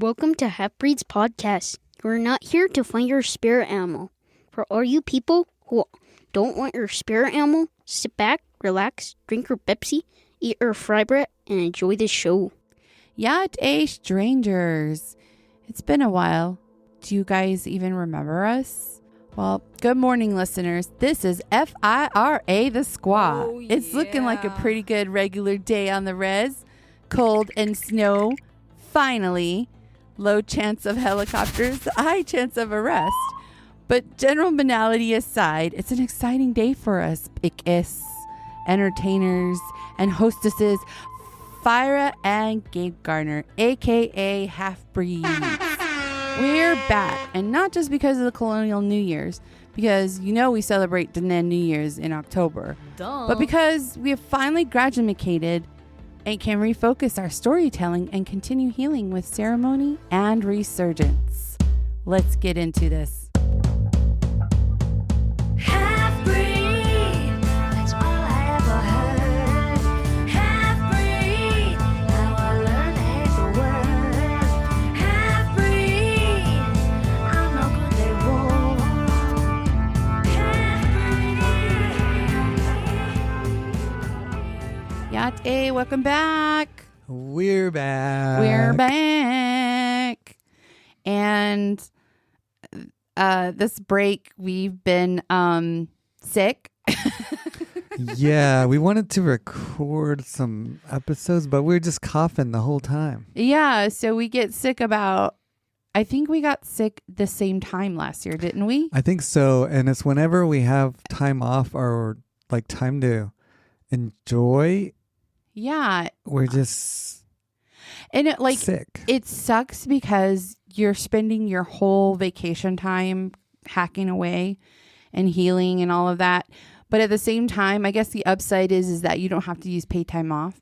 Welcome to Half-Breeds Podcast. We're not here to find your spirit animal. For all you people who don't want your spirit animal, sit back, relax, drink your Pepsi, eat your fry bread, and enjoy the show. Yacht strangers. It's been a while. Do you guys even remember us? Well, good morning, listeners. This is FIRA the Squad. Oh, yeah. It's looking like a pretty good regular day on the res. Cold and snow. Finally. Low chance of helicopters, high chance of arrest. But general banality aside, it's an exciting day for us, Ickies, entertainers, and hostesses, Fyra and Gabe Garner, a.k.a. Half-Breeds. We're back, and not just because of the Colonial New Year's, because you know we celebrate Diné New Year's in October, but because we have finally graduated and can refocus our storytelling and continue healing with ceremony and resurgence. Let's get into this. Half-breed, that's all I ever heard. Half-breed, now I learn to hate the word. Half-breed, I'm no good, they won't. Half-breed. Yacht A, welcome back. We're back. We're back. And this break, we've been sick. Yeah, we wanted to record some episodes, but we were just coughing the whole time. Yeah, so we get sick I think we got sick the same time last year, didn't we? I think so. And it's whenever we have time off or like time to enjoy, Yeah. we're just And it sick. it sucks because you're spending your whole vacation time hacking away and healing and all of that. But at the same time, I guess the upside is that you don't have to use paid time off.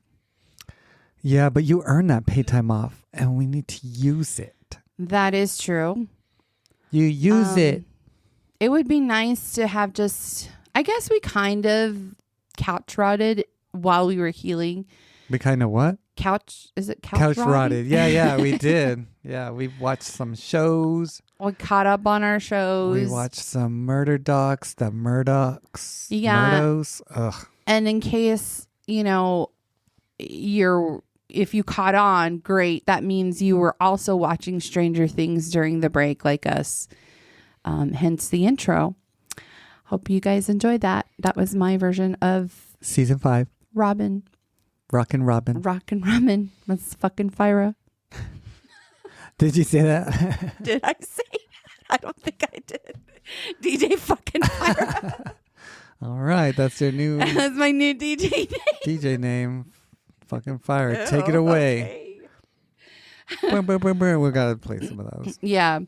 Yeah, but you earn that paid time off and we need to use it. That is true. You use it. It would be nice to have I guess we kind of couch rotted while we were healing. We kind of what? Is it Couch rotting? rotted. Yeah, we did. Yeah, we watched some shows. We caught up on our shows. We watched some murder docs, the Murdochs. Yeah. Murdos. Ugh. And in case, if you caught on, great. That means you were also watching Stranger Things during the break like us. Hence the intro. Hope you guys enjoyed that. That was my version of Season 5. Robin. Rockin' Robin. Rockin' Robin. That's fucking Fyra. Did you say that? Did I say? I don't think I did. DJ fucking Fyra. All right. That's your new That's my new DJ name. DJ name. Fucking Fire. Take it away. Okay. We got to play some of those. Yeah.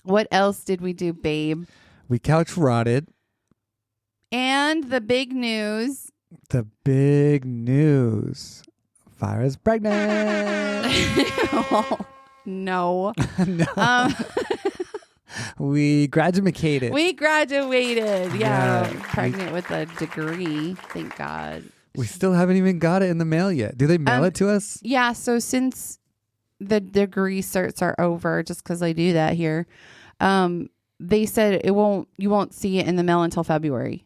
What else did we do, babe? We couch rotted. And the big news. The big news. Fire's pregnant. Oh, no. No. We graduated. We graduated. Yeah. Yeah. Pregnant with a degree. Thank God. We still haven't even got it in the mail yet. Do they mail it to us? Yeah. So since the degree certs are over, just because I do that here, they said you won't see it in the mail until February.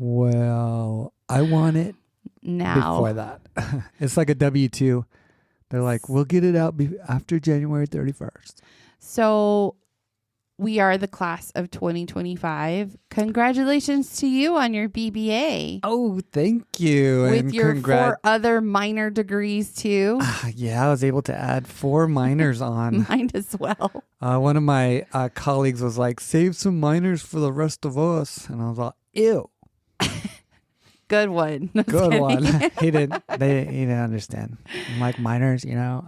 Well, I want it Now. before that. It's like a W-2. They're like, we'll get it out after January 31st. So we are the class of 2025. Congratulations to you on your BBA. Oh, thank you. With and your 4 other minor degrees too. Yeah, I was able to add 4 minors on. Mine as well. One of my colleagues was like, save some minors for the rest of us. And I was like, ew. Good one. Just Good kidding. one. He didn't understand. I'm like minors, Yeah,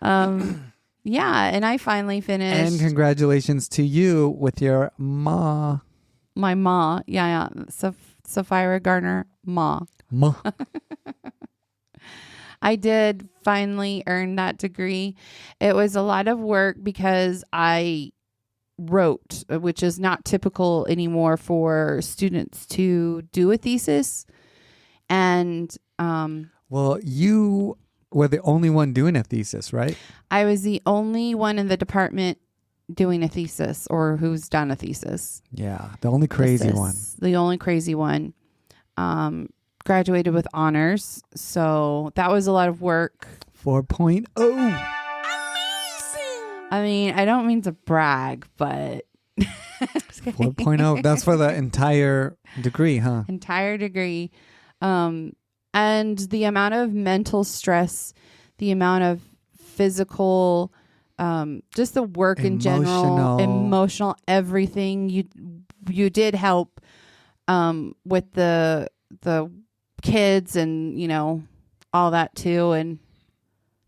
and I finally finished. And congratulations to you with your ma. My ma. Yeah. Sapphira Garner ma. Ma. I did finally earn that degree. It was a lot of work because I wrote, which is not typical anymore for students to do a thesis. And Well, you were the only one doing a thesis, right? I was the only one in the department doing a thesis or who's done a thesis. Yeah, the only crazy one. The only crazy one. Graduated with honors. So that was a lot of work. 4.0. I mean, I don't mean to brag, but 4.0. That's for the entire degree, huh? Entire degree. And the amount of mental stress, the amount of physical, just the work in general, emotional, everything. You did help with the kids and, you know, all that too. And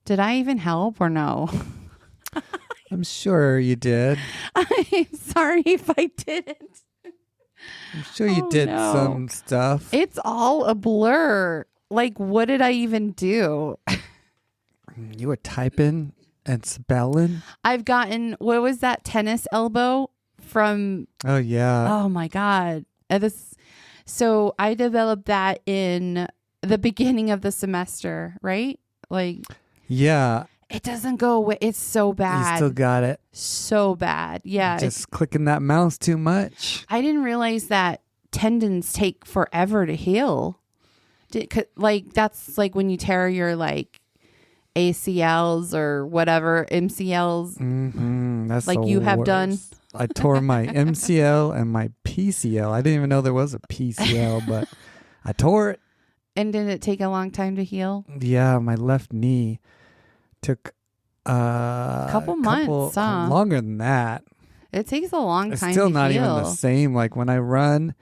did I even help or no? I'm sure you did. I'm sorry if I didn't. I'm sure you did some stuff. It's all a blur. Like, what did I even do? You were typing and spelling. I've gotten, what was that tennis elbow from? Oh, yeah. Oh, my God. So I developed that in the beginning of the semester, right? Like, yeah. It doesn't go away. It's so bad. You still got it. So bad. Yeah. Just clicking that mouse too much. I didn't realize that tendons take forever to heal. Like, that's like when you tear your like ACLs or whatever, MCLs. Mm-hmm. That's like you have done. I tore my MCL and my PCL. I didn't even know there was a PCL, but I tore it. And did it take a long time to heal? Yeah, my left knee took a couple months, huh? Longer than that. It takes a long time to heal. It's still not even the same. Like when I run,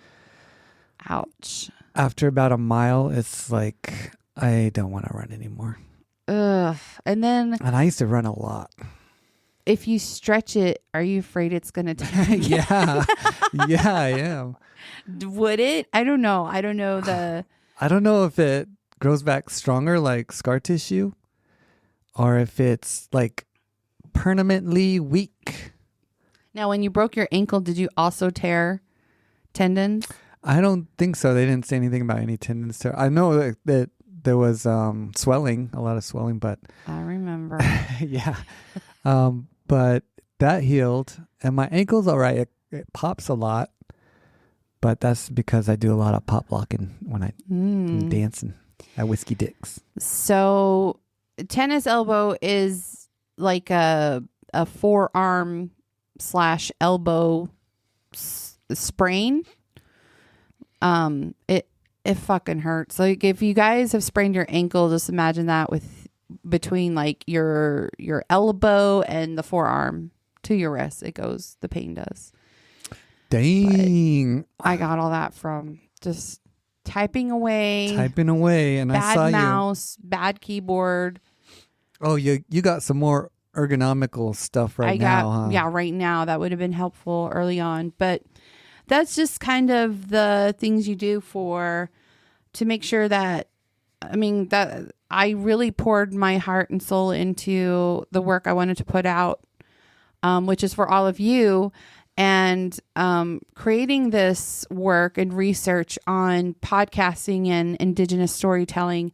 ouch. After about a mile, it's like I don't want to run anymore. Ugh. And I used to run a lot. If you stretch it, are you afraid it's going to tear? Yeah. Yeah, I am. Would it? I don't know. I don't know if it grows back stronger like scar tissue or if it's like permanently weak. Now, when you broke your ankle, did you also tear tendons? I don't think so. They didn't say anything about any tendons tear. I know that there was swelling, a lot of swelling, but I remember. Yeah. But that healed and my ankle's all right. It pops a lot, but that's because I do a lot of pop locking when I'm dancing at Whiskey Dick's. So tennis elbow is like a forearm / elbow sprain. It fucking hurts. Like if you guys have sprained your ankle, just imagine that with between like your elbow and the forearm to your wrist. It goes, the pain does. Dang. But I got all that from just typing away, and I saw bad mouse, bad keyboard. Oh, you got some more ergonomical stuff now, huh? Yeah, right now. That would have been helpful early on. But that's just kind of the things you do to make sure that, that I really poured my heart and soul into the work I wanted to put out, which is for all of you. And creating this work and research on podcasting and Indigenous storytelling.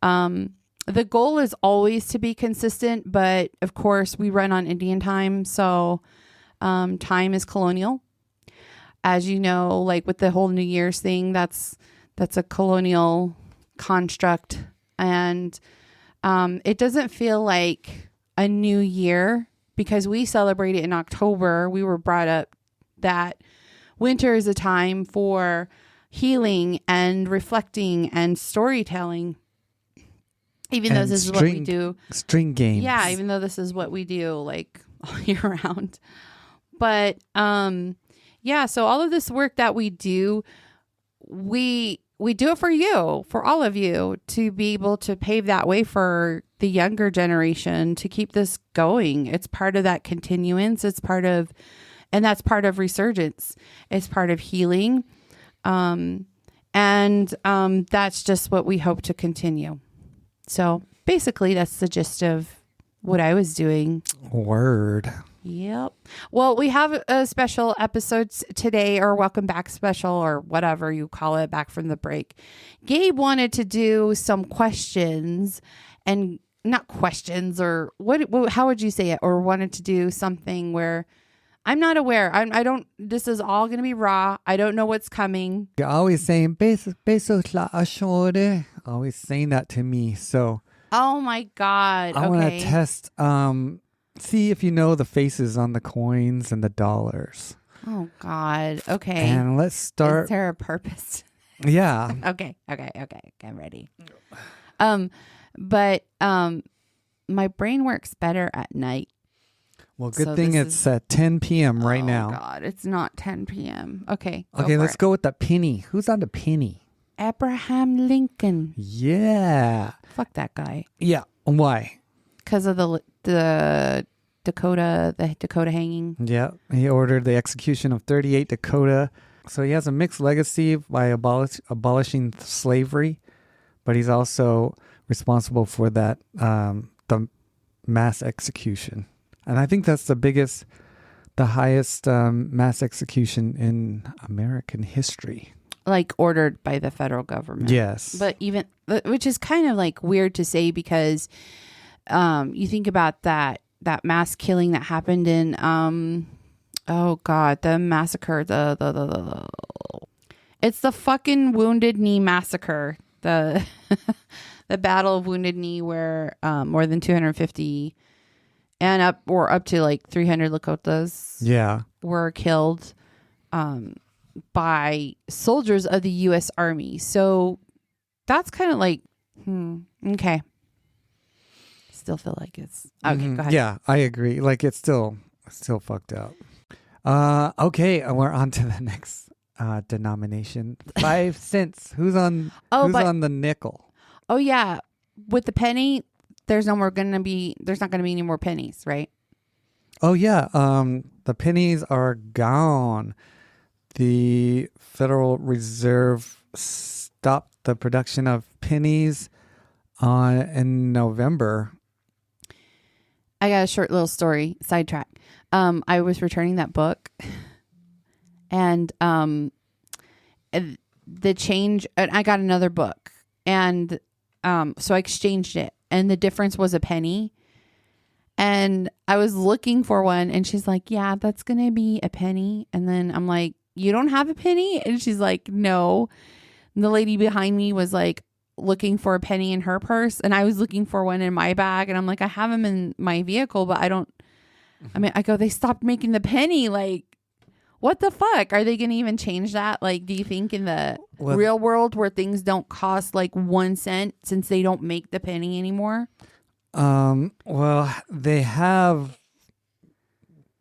The goal is always to be consistent, but of course we run on Indian time. So time is colonial. As you know, like with the whole New Year's thing, that's a colonial construct. And it doesn't feel like a new year because we celebrate it in October. We were brought up that winter is a time for healing and reflecting and storytelling. Even though this is what we do. String games. Yeah, even though this is what we do like all year round. But yeah, so all of this work that we do, we do it for you, for all of you, to be able to pave that way for the younger generation to keep this going. It's part of that continuance. It's part of, and that's part of resurgence. It's part of healing. And that's just what we hope to continue. So basically that's the gist of what I was doing. Word. Yep. Well, we have a special episode today, or welcome back special, or whatever you call it, back from the break. Gabe wanted to do some questions and not questions or how would you say it, or wanted to do something where I'm not aware. I don't, this is all going to be raw. I don't know what's coming. You're always saying, Béeso la ashore. Always saying that to me. So Oh my God. I want Okay. to test, see if you know the faces on the coins and the dollars. Oh God. Okay. And let's start. Is there a purpose? Yeah. Okay. I'm ready. But my brain works better at night. Well, good So thing this it's at 10 p.m. right Oh now. God, it's not 10 p.m. Okay. Okay, let's go with the penny. Who's on the penny? Abraham Lincoln. Yeah. Fuck that guy. Yeah. Why? Because of the Dakota hanging. Yeah. He ordered the execution of 38 Dakota. So he has a mixed legacy by abolishing slavery, but he's also responsible for that, the mass execution. And I think that's the highest mass execution in American history. Like ordered by the federal government. Yes. But which is kind of like weird to say because you think about that mass killing that happened in oh God, the massacre, it's the fucking Wounded Knee massacre, the the Battle of Wounded Knee, where more than 250 and up to like 300 Lakotas were killed by soldiers of the U.S. Army. So that's kind of like okay. Still feel like it's okay. Go ahead. Yeah, I agree. Like it's still fucked up. Okay, we're on to the next denomination. 5 cents. Who's on the nickel? Oh yeah, with the penny, there's not gonna be any more pennies, right? Oh yeah, the pennies are gone. The Federal Reserve stopped the production of pennies in November. I got a short little story, sidetrack. I was returning that book and the change, and I got another book, and so I exchanged it, and the difference was a penny. And I was looking for one, and she's like, yeah, that's going to be a penny. And then I'm like, you don't have a penny? And she's like, no. And the lady behind me was like looking for a penny in her purse, and I was looking for one in my bag. And I'm like, I have them in my vehicle, but I go, they stopped making the penny. Like, what the fuck? Are they going to even change that? Like, do you think in the real world where things don't cost like 1 cent since they don't make the penny anymore? Well, they have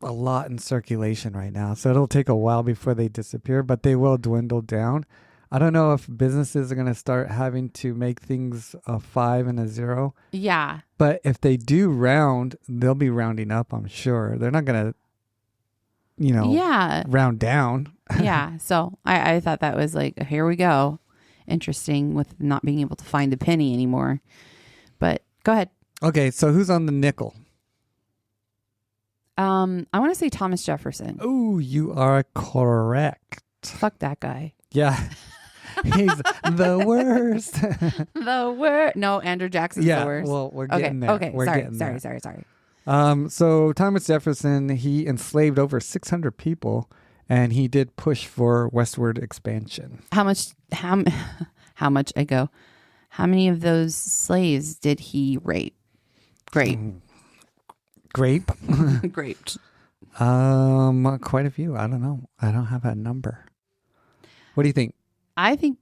a lot in circulation right now, so it'll take a while before they disappear, but they will dwindle down. I don't know if businesses are going to start having to make things a 5 and a 0. Yeah. But if they do round, they'll be rounding up, I'm sure. They're not going to, round down. Yeah. So I thought that was like, here we go. Interesting with not being able to find a penny anymore. But go ahead. Okay. So who's on the nickel? I want to say Thomas Jefferson. Oh, you are correct. Fuck that guy. Yeah. He's the worst. The worst. No, Andrew Jackson's the worst. Well, we're getting there. Okay. We're Sorry. getting there. Sorry. So Thomas Jefferson, he enslaved over 600 people, and he did push for westward expansion. How much ago? How many of those slaves did he rape? Grape. Grape? Graped. Quite a few. I don't know. I don't have a number. What do you think? I think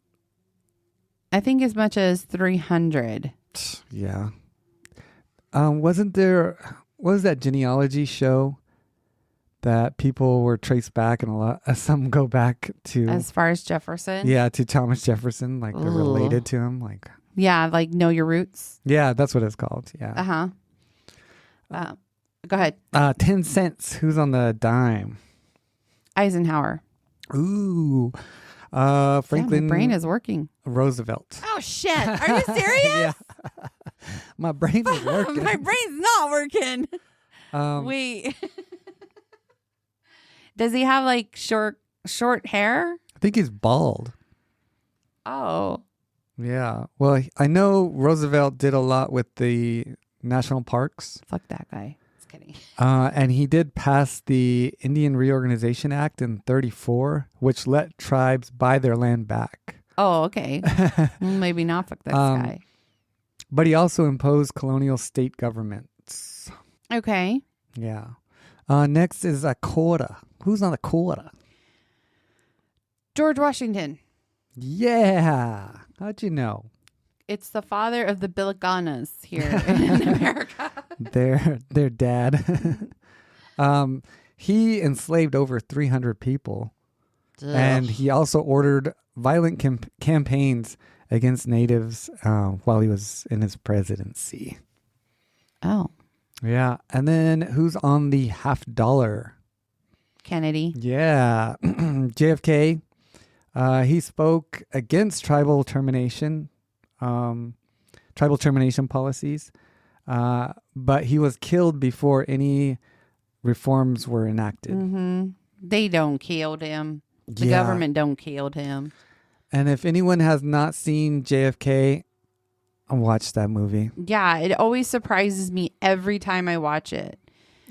as much as 300. Yeah. What was that genealogy show that people were traced back, and some go back to As far as Jefferson? Yeah, to Thomas Jefferson, like they're related to him, like yeah, like know your roots. Yeah, that's what it's called. Yeah. Go ahead. 10 cents. Who's on the dime? Eisenhower. Ooh. Franklin. My brain is working. Roosevelt. Oh shit! Are you serious? Yeah. My brain is working. My brain's not working. Wait. Does he have like short hair? I think he's bald. Oh. Yeah. Well, I know Roosevelt did a lot with the national parks. Fuck that guy. Just kidding. And he did pass the Indian Reorganization Act in 34, which let tribes buy their land back. Oh, okay. Maybe not fuck that guy. But he also imposed colonial state governments. Okay. Yeah. Next is a quota. Who's on a quota? George Washington. Yeah. How'd you know? It's the father of the Billiganas here in America. Their dad. He enslaved over 300 people. Ugh. And he also ordered violent campaigns against natives while he was in his presidency. Oh. Yeah. And then who's on the $50? Kennedy. Yeah. JFK. He spoke against tribal termination policies, but he was killed before any reforms were enacted. Mm-hmm. They don't killed him. The government don't killed him. And if anyone has not seen JFK, watch that movie. Yeah, it always surprises me every time I watch it.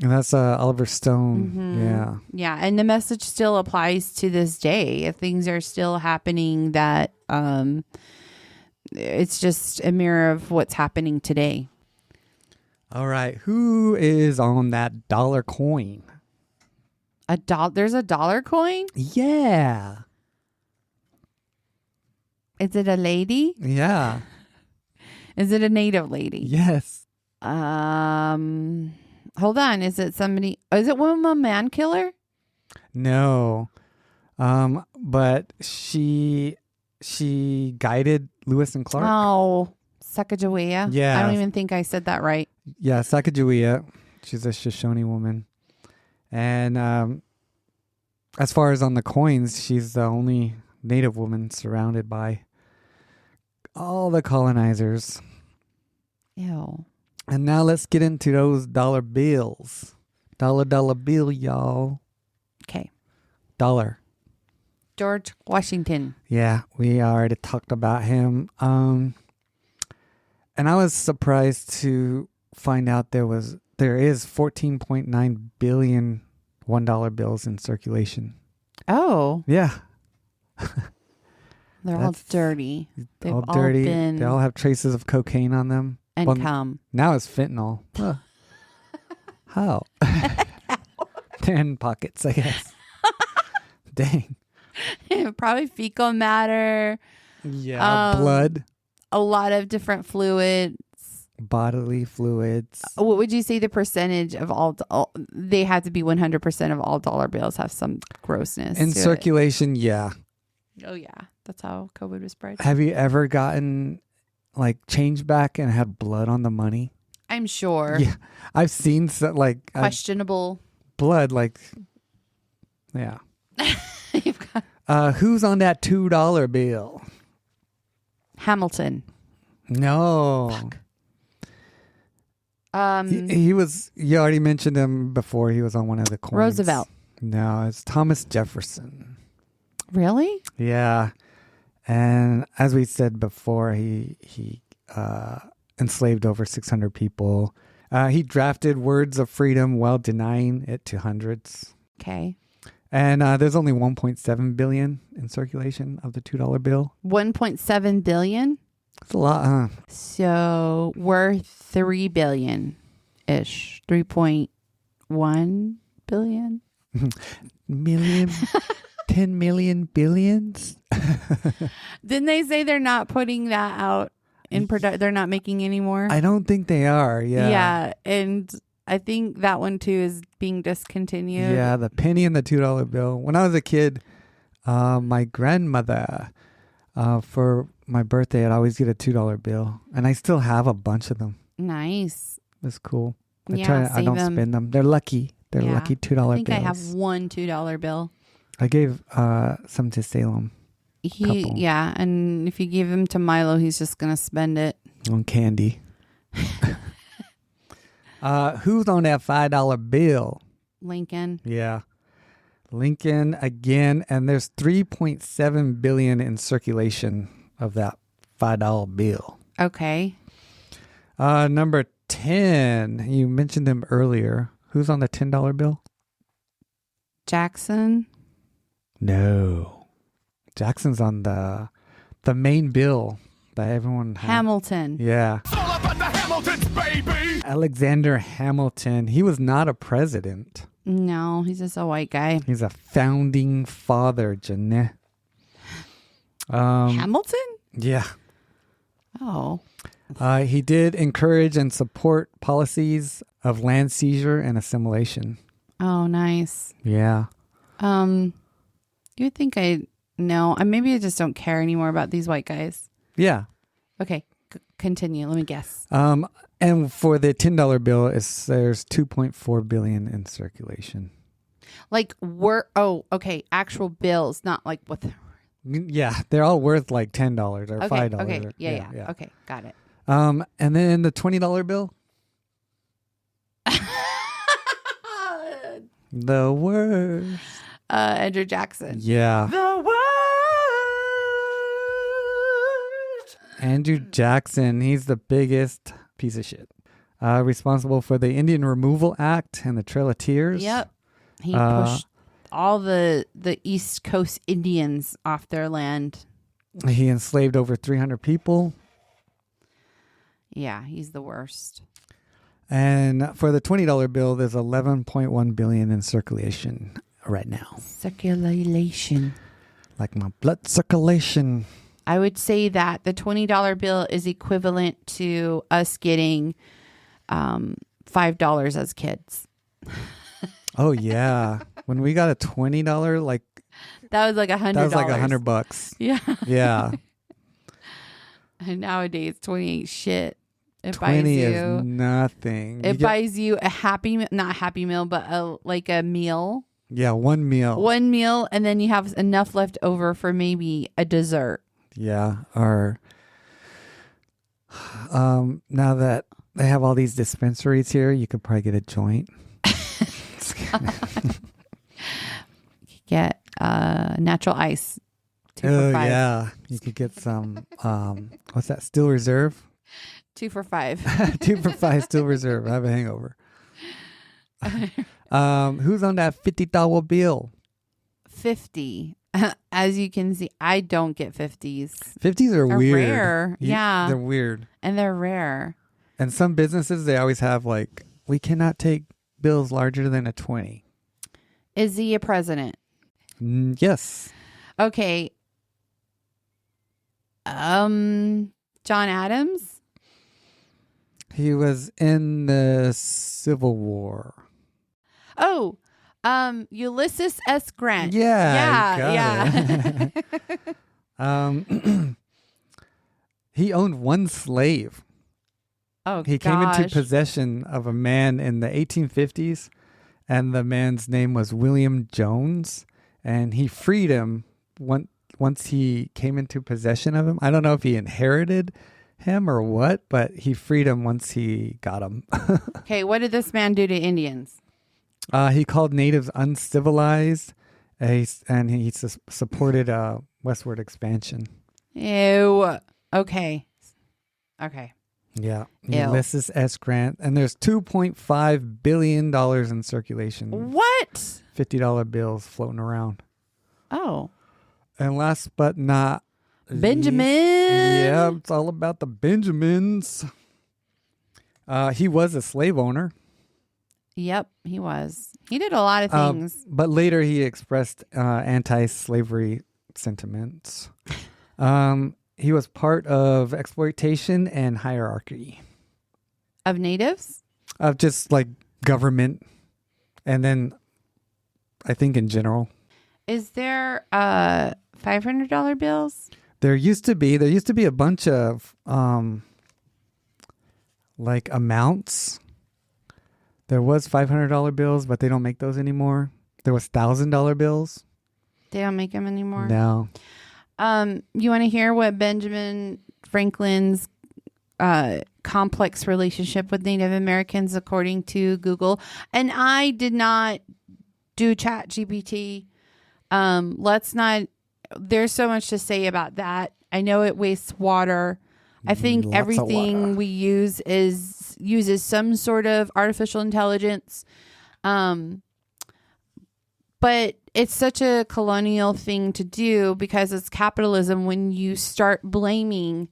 And that's Oliver Stone. Mm-hmm. Yeah. Yeah, and the message still applies to this day. If things are still happening that it's just a mirror of what's happening today. All right. Who is on that dollar coin? There's a dollar coin? Yeah. Is it a lady? Yeah. Is it a native lady? Yes. Hold on. Is it somebody? Is it a man killer? No. But she guided Lewis and Clark. Oh, Sacagawea. Yeah. I don't even think I said that right. Yeah, Sacagawea. She's a Shoshone woman. And as far as on the coins, she's the only native woman surrounded by all the colonizers. Ew. And now let's get into those dollar bills. Dollar bill, y'all. Okay. Dollar. George Washington. Yeah, we already talked about him. And I was surprised to find out there is 14.9 billion $1 bills in circulation. Oh. Yeah. They're all dirty. They've all dirty. been They all have traces of cocaine on them. and Well, cum. Now it's fentanyl. Huh. How? They're in pockets, I guess. Dang. Probably fecal matter. Yeah. Blood. A lot of different fluids. Bodily fluids. What would you say the percentage of all they had to be 100% of all dollar bills have some grossness In to circulation, yeah. it. Oh, yeah. That's how COVID was spread. Have you ever gotten like change back and had blood on the money? I'm sure. Yeah. I've seen Questionable. blood, like, yeah. You've got Who's on that $2 bill? Hamilton. No. Fuck. He was, you already mentioned him before. He was on one of the coins. Roosevelt. No, it's Thomas Jefferson. Really? Yeah. And as we said before, he enslaved over 600 people. He drafted words of freedom while denying it to hundreds. Okay. And there's only 1.7 billion in circulation of the $2 bill. 1.7 billion. It's a lot, huh? So worth 3 billion ish. 3.1 billion. Million, 10 million billions. Didn't they say they're not putting that out in production? They're not making any more? I don't think they are. Yeah. Yeah. And I think that one too is being discontinued. Yeah, the penny and the $2 bill. When I was a kid, my grandmother, for my birthday, I'd always get a $2 bill. And I still have a bunch of them. Nice. It's cool. I Yeah, don't save 'em. spend them. They're lucky. They're Yeah. lucky $2 I think bills. I have one $2 bill. I gave some to Salem Couple. Yeah, and if you give him to Milo, he's just gonna spend it. on candy. Who's on that $5 bill? Lincoln. Yeah. Lincoln again. And there's 3.7 billion in circulation of that $5 bill. Okay. Number 10. You mentioned him earlier. Who's on the $10 bill? Jackson. No. Jackson's on the main bill that everyone had. Hamilton. Yeah. It's all about the Hamiltons, baby! Alexander Hamilton. He was not a president. No, he's just a white guy. He's a founding father, Jeanette. Hamilton? Yeah. Oh. He did encourage and support policies of land seizure and assimilation. Oh, nice. Yeah. You would think I know. Maybe I just don't care anymore about these white guys. Yeah. Okay, continue. Let me guess. And for the $10 bill, there's $2.4 billion in circulation. Like okay, actual bills, not like what. Yeah, they're all worth like $10 or $5. Okay, yeah. Okay, got it. And then the $20 bill. The worst. Andrew Jackson. Yeah. The worst. Andrew Jackson, he's the biggest piece of shit. Responsible for the Indian Removal Act and the Trail of Tears. Yep. He pushed all the East Coast Indians off their land. He enslaved over 300 people. Yeah, he's the worst. And for the $20 bill, there's $11.1 billion in circulation right now. Circulation. Like my blood circulation. I would say that the $20 bill is equivalent to us getting $5 as kids. Oh yeah, when we got a $20, like That was like $100. that was like $100. Yeah. Yeah, And nowadays, 20 ain't shit. It 20 is nothing. It buys you a not happy meal, but a meal. Yeah, one meal. One meal, and then you have enough left over for maybe a dessert. Yeah, or now that they have all these dispensaries here, you could probably get a joint. Get natural ice. 2 Oh for $5. yeah, you could get some. What's that? Steel Reserve. 2 for $5. 2 for $5 Steel Reserve. I have a hangover. Who's on that $50 bill? 50. As you can see, I don't get 50s. 50s are They're weird. rare. Yeah. They're weird. And they're rare. And some businesses, they always have like, we cannot take bills larger than a 20. Is he a president? Yes. Okay. John Adams? He was in the Civil War. Oh, Ulysses S. Grant. Yeah. He owned one slave. Oh, He came into possession of a man in the 1850s, and the man's name was William Jones, and he freed him once he came into possession of him. I don't know if he inherited him or what, but he freed him once he got him. Okay, what did this man do to Indians? He called natives uncivilized, and he supported westward expansion. Ew. Okay. Yeah. Ew. Ulysses S. Grant. And there's $2.5 billion in circulation. What? $50 bills floating around. Oh. And last but not Benjamin. least, yeah, it's all about the Benjamins. He was a slave owner. Yep, he was. He did a lot of things. But later he expressed anti-slavery sentiments. He was part of exploitation and hierarchy. Of natives? Of just like government. And then I think in general. Is there $500 bills? There used to be a bunch of like amounts. There was $500 bills, but they don't make those anymore. There was $1,000 bills. They don't make them anymore? No. You want to hear what Benjamin Franklin's complex relationship with Native Americans according to Google? And I did not do ChatGPT. Let's not. There's so much to say about that. I know it wastes water. I think Lots of everything water. we use uses some sort of artificial intelligence. But it's such a colonial thing to do because it's capitalism when you start blaming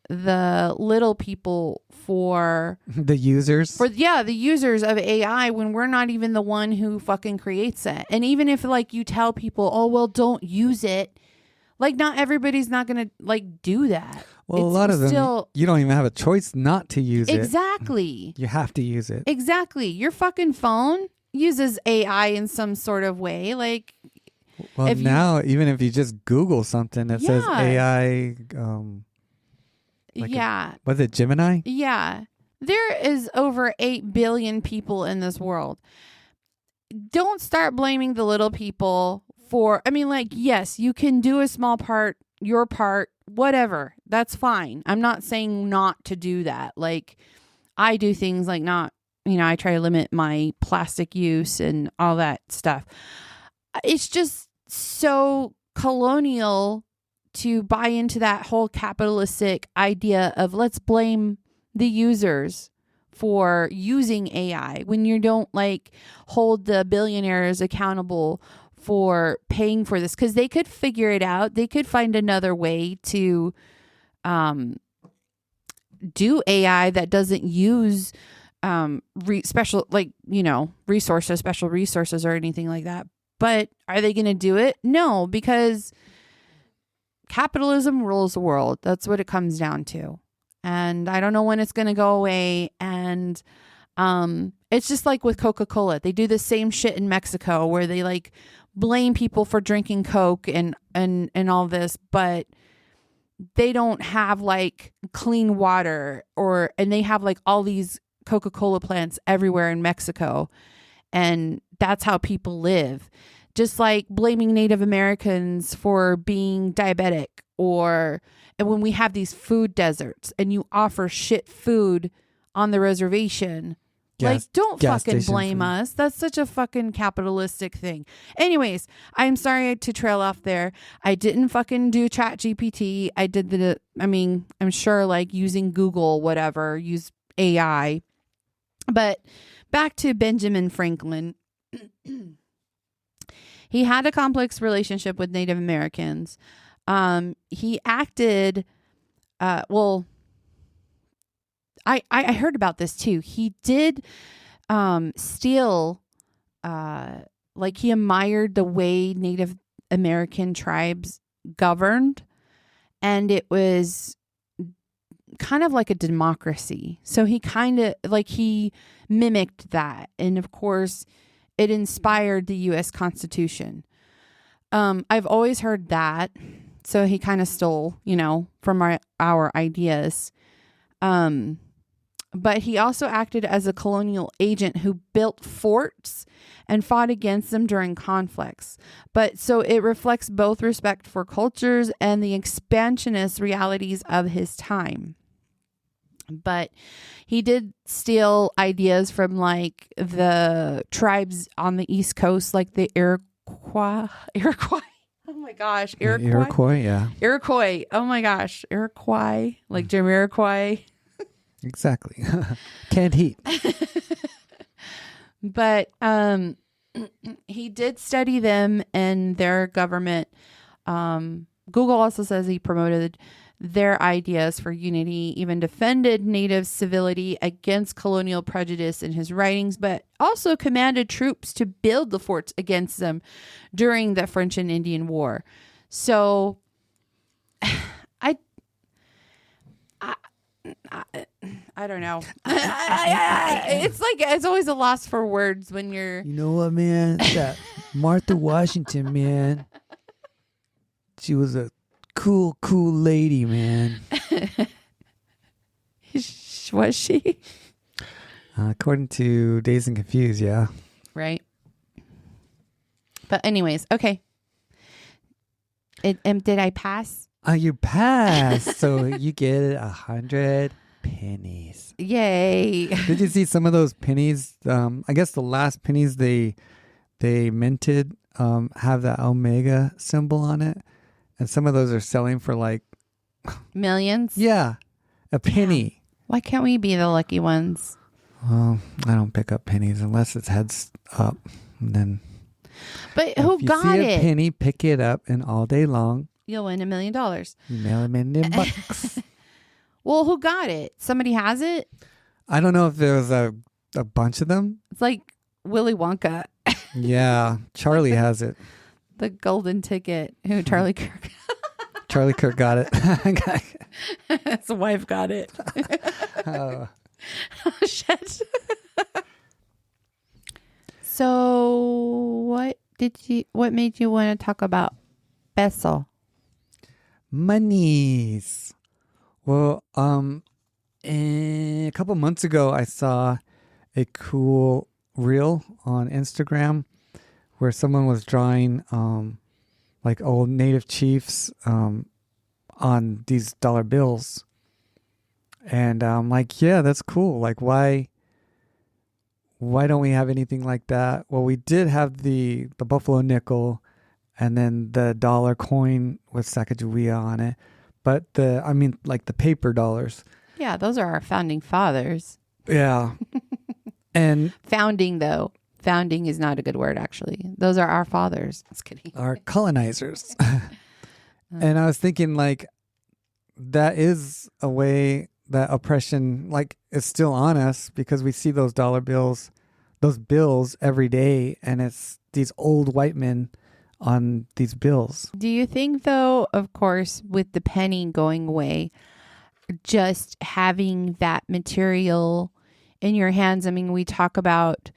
the little people for The users. the users of AI when we're not even the one who fucking creates it. And even if like you tell people, oh well, don't use it, like not everybody's not gonna like do that. Well, a lot of them, still, you don't even have a choice not to use it. exactly. You have to use it. Exactly. Your fucking phone uses AI in some sort of way. Like, Well, if you- now, even if you just Google something that says Yeah. AI, Like a- yeah. was it Gemini? Yeah. There is over 8 billion people in this world. Don't start blaming the little people for, I mean, like, yes, you can do a small part, your part, whatever. That's fine. I'm not saying not to do that. Like, I do things like not, I try to limit my plastic use and all that stuff. It's just so colonial to buy into that whole capitalistic idea of let's blame the users for using AI when you don't like hold the billionaires accountable for paying for this, because they could figure it out. They could find another way to do AI that doesn't use special resources or anything like that. But are they going to do it? No, because capitalism rules the world. That's what it comes down to. And I don't know when it's going to go away. And it's just like with Coca-Cola. They do the same shit in Mexico where they like blame people for drinking Coke and all this, but they don't have like clean water and they have like all these Coca-Cola plants everywhere in Mexico. And that's how people live. Just like blaming Native Americans for being diabetic, and when we have these food deserts and you offer shit food on the reservation, like don't gas fucking station blame food. us. That's such a fucking capitalistic thing. Anyways, I'm sorry to trail off there. I didn't fucking do Chat GPT. I did I'm sure like using Google, whatever, use AI. But back to Benjamin Franklin. He had a complex relationship with Native Americans. He acted, I heard about this too. He did steal, like he admired the way Native American tribes governed. And it was kind of like a democracy. So he kind of like he mimicked that. And of course, it inspired the U.S. Constitution. I've always heard that. So he kind of stole, from our ideas. But he also acted as a colonial agent who built forts and fought against them during conflicts. But so it reflects both respect for cultures and the expansionist realities of his time. But he did steal ideas from like the tribes on the East Coast, like the Iroquois. Oh my gosh. Iroquois, yeah. Iroquois. Oh my gosh. Iroquois. Like Jamiroquai. Exactly. Can't heat. But he did study them and their government. Google also says he promoted their ideas for unity, even defended Native civility against colonial prejudice in his writings, but also commanded troops to build the forts against them during the French and Indian War. So I don't know. It's like, it's always a loss for words when you're... You know what, man? That Martha Washington, man. She was a cool lady, man. Was she? According to Dazed and Confused, yeah. Right. But anyways, okay. Did I pass? You passed, so you get 100 pennies. Yay. Did you see some of those pennies? I guess the last pennies they minted have that omega symbol on it, and some of those are selling for like Millions? yeah. A penny. Why can't we be the lucky ones? Well, I don't pick up pennies unless it's heads up. And then But who if you got see a it? penny, pick it up, and all day long, You'll win $1 million. you mail them in them bucks. Well, who got it? Somebody has it? I don't know if there was a bunch of them. It's like Willy Wonka, Yeah, Charlie has it. the golden ticket. Who? Charlie Kirk. Charlie Kirk got it. His wife got it. Oh. Oh, shit. So what made you want to talk about Béeso? Monies. Well, a couple months ago, I saw a cool reel on Instagram where someone was drawing like old native chiefs on these dollar bills. And I'm like, yeah, that's cool. Like, why don't we have anything like that? Well, we did have the buffalo nickel and then the dollar coin with Sacagawea on it. But like the paper dollars. Yeah, those are our founding fathers. Yeah. And Founding, though. Founding is not a good word, actually. Those are our fathers. Just kidding. our colonizers. And I was thinking, like, that is a way that oppression, like, is still on us because we see those dollar bills, those bills every day, and it's these old white men on these bills. Do you think, though, of course, with the penny going away, just having that material in your hands, I mean, we talk about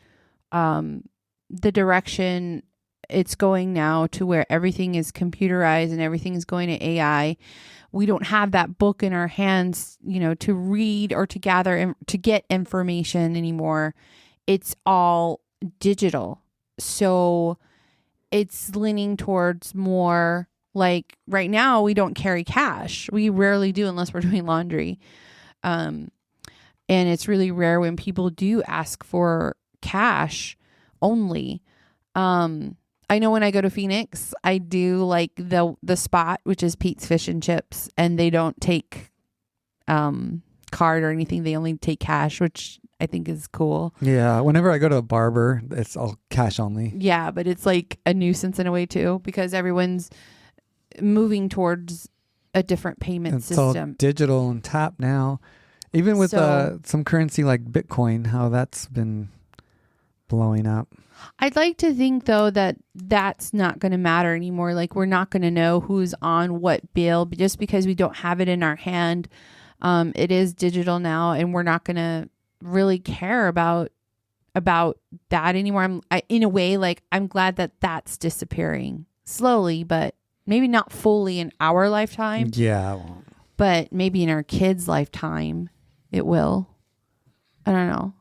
the direction it's going now to where everything is computerized and everything is going to AI. We don't have that book in our hands, to read or to gather, to get information anymore. It's all digital. So it's leaning towards more like right now, we don't carry cash. We rarely do unless we're doing laundry. And it's really rare when people do ask for cash only. I know when I go to Phoenix, I do like the spot, which is Pete's Fish and Chips, and they don't take card or anything. They only take cash, which I think is cool. Yeah. Whenever I go to a barber, it's all cash only. Yeah, but it's like a nuisance in a way too, because everyone's moving towards a different payment It's all system. digital and tap now. Even with some currency like Bitcoin, how that's been blowing up. I'd like to think, though, that that's not going to matter anymore. Like, we're not going to know who's on what bill just because we don't have it in our hand. It is digital now, and we're not going to really care about that anymore. In a way, like, I'm glad that that's disappearing slowly, but maybe not fully in our lifetime. Yeah. But maybe in our kids' lifetime, it will. I don't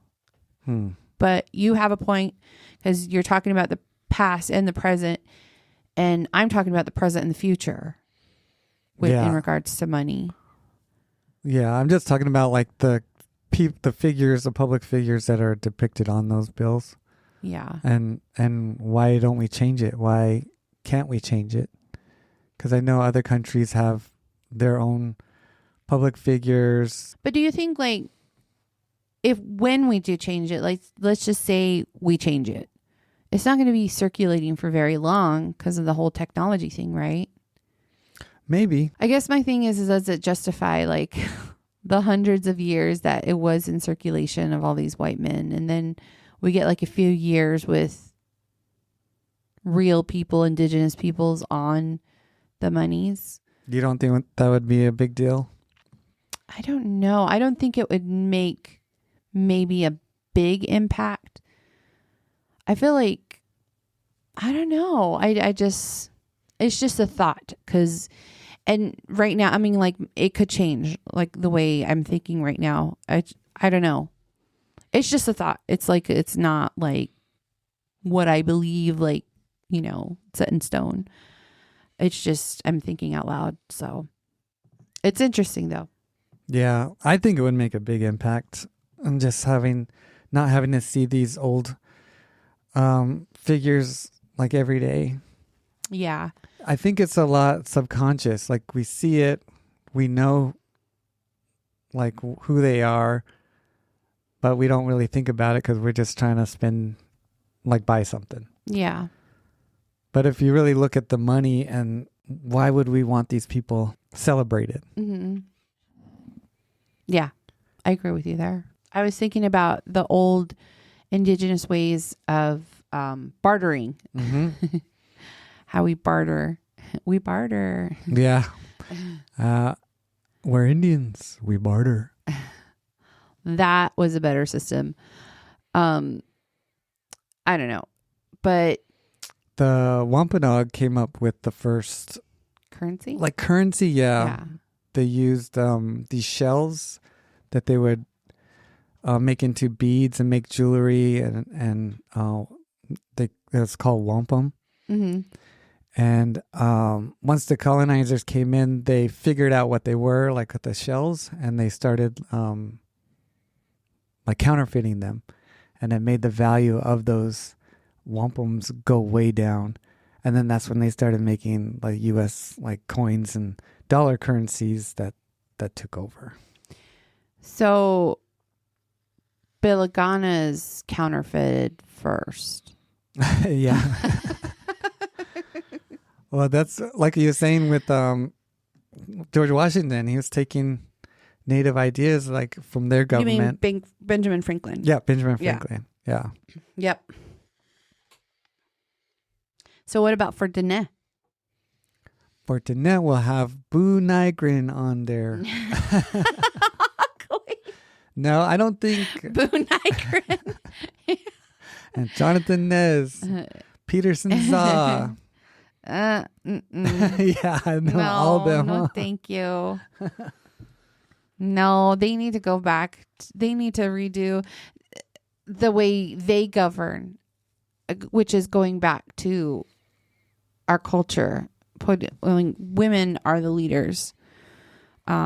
know. But you have a point, because you're talking about the past and the present, and I'm talking about the present and the future in regards to money. Yeah, I'm just talking about like the figures, the public figures that are depicted on those bills. Yeah. And why don't we change it? Why can't we change it? Because I know other countries have their own public figures. But do you think, like, when we do change it, like, let's just say we change it, it's not going to be circulating for very long because of the whole technology thing, right? Maybe. I guess my thing is does it justify, like, the hundreds of years that it was in circulation of all these white men, and then we get like a few years with real people, indigenous peoples on the monies? You don't think that would be a big deal? I don't know. I don't think it would make maybe a big impact. I feel like, I don't know. I just, it's just a thought, and right now, I mean, like, it could change, like, the way I'm thinking right now. I don't know. It's just a thought. It's like, it's not like what I believe, like, set in stone. It's just, I'm thinking out loud. So it's interesting though. Yeah, I think it would make a big impact. And just not having to see these old figures like every day. Yeah. I think it's a lot subconscious. Like, we see it, we know like who they are, but we don't really think about it because we're just trying to buy something. Yeah. But if you really look at the money and why would we want these people celebrated? Mm-hmm. Yeah, I agree with you there. I was thinking about the old indigenous ways of bartering. Mm-hmm. How we barter. We barter. Yeah. We're Indians. We barter. That was a better system. I don't know. But The Wampanoag came up with the first currency? currency. Yeah. Yeah. They used these shells that they would make into beads and make jewelry, and it's called wampum. Mm-hmm. And once the colonizers came in, they figured out what they were, like with the shells, and they started counterfeiting them, and it made the value of those wampums go way down. And then that's when they started making like U.S. like coins and dollar currencies that took over. So Billigana's counterfeited first. Yeah. Well, that's like you were saying with George Washington. He was taking native ideas like from their government. You mean Benjamin Franklin? Yeah, Benjamin Franklin. Yeah. Yep. So what about for Dene? For Dene, we'll have Boo Nygren on there. No, I don't think. Boo Nygren. And Jonathan Nez, Peterson Zaw. Yeah, I know all of them. No, thank you. No, they need to go back. They need to redo the way they govern, which is going back to our culture. Women are the leaders. I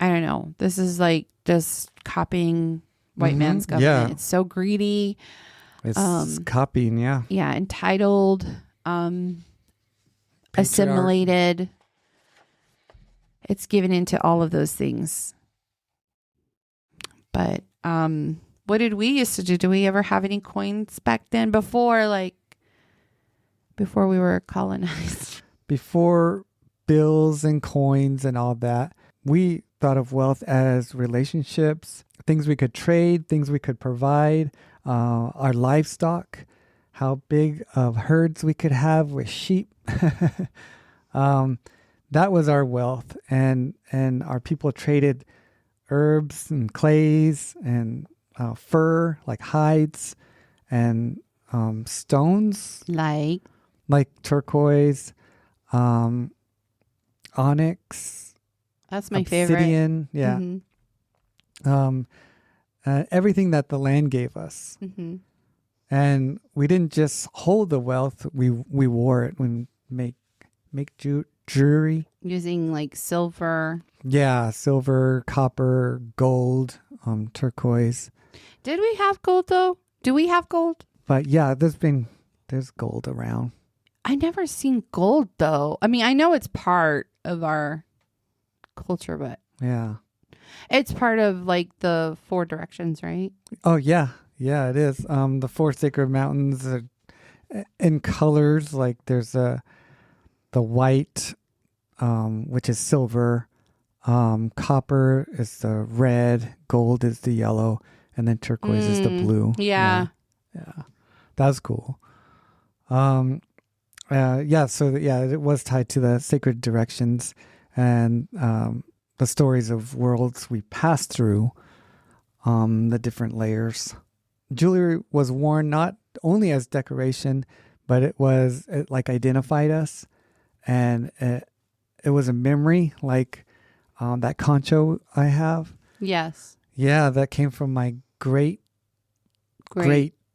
don't know. This is like just copying white man's government. Yeah. It's so greedy. It's copying, yeah. Yeah, entitled, assimilated. It's given into all of those things. But what did we used to do? Do we ever have any coins back then before we were colonized? Before bills and coins and all that, we thought of wealth as relationships, things we could trade, things we could provide, our livestock, how big of herds we could have with sheep. That was our wealth, and our people traded herbs and clays and fur, like hides, and stones, Like turquoise, onyx. that's my favorite. Obsidian, yeah. Mm-hmm. Everything that the land gave us. Mm-hmm. And we didn't just hold the wealth, we wore it. We make jewelry. Using like silver. Yeah, silver, copper, gold, turquoise. Did we have gold though? Do we have gold? But yeah, there's gold around. I never seen gold though. I mean, I know it's part of our culture, but Yeah. it's part of like the 4 directions, right? Oh yeah. Yeah, it is. The 4 sacred mountains are in colors, like there's the white, which is silver, copper is the red, gold is the yellow, and then turquoise is the blue. Yeah. Yeah. That was cool. So it was tied to the sacred directions and the stories of worlds we passed through, the different layers. Jewelry was worn not only as decoration, but it identified us, and it was a memory, like that concho I have. Yes. Yeah, that came from my great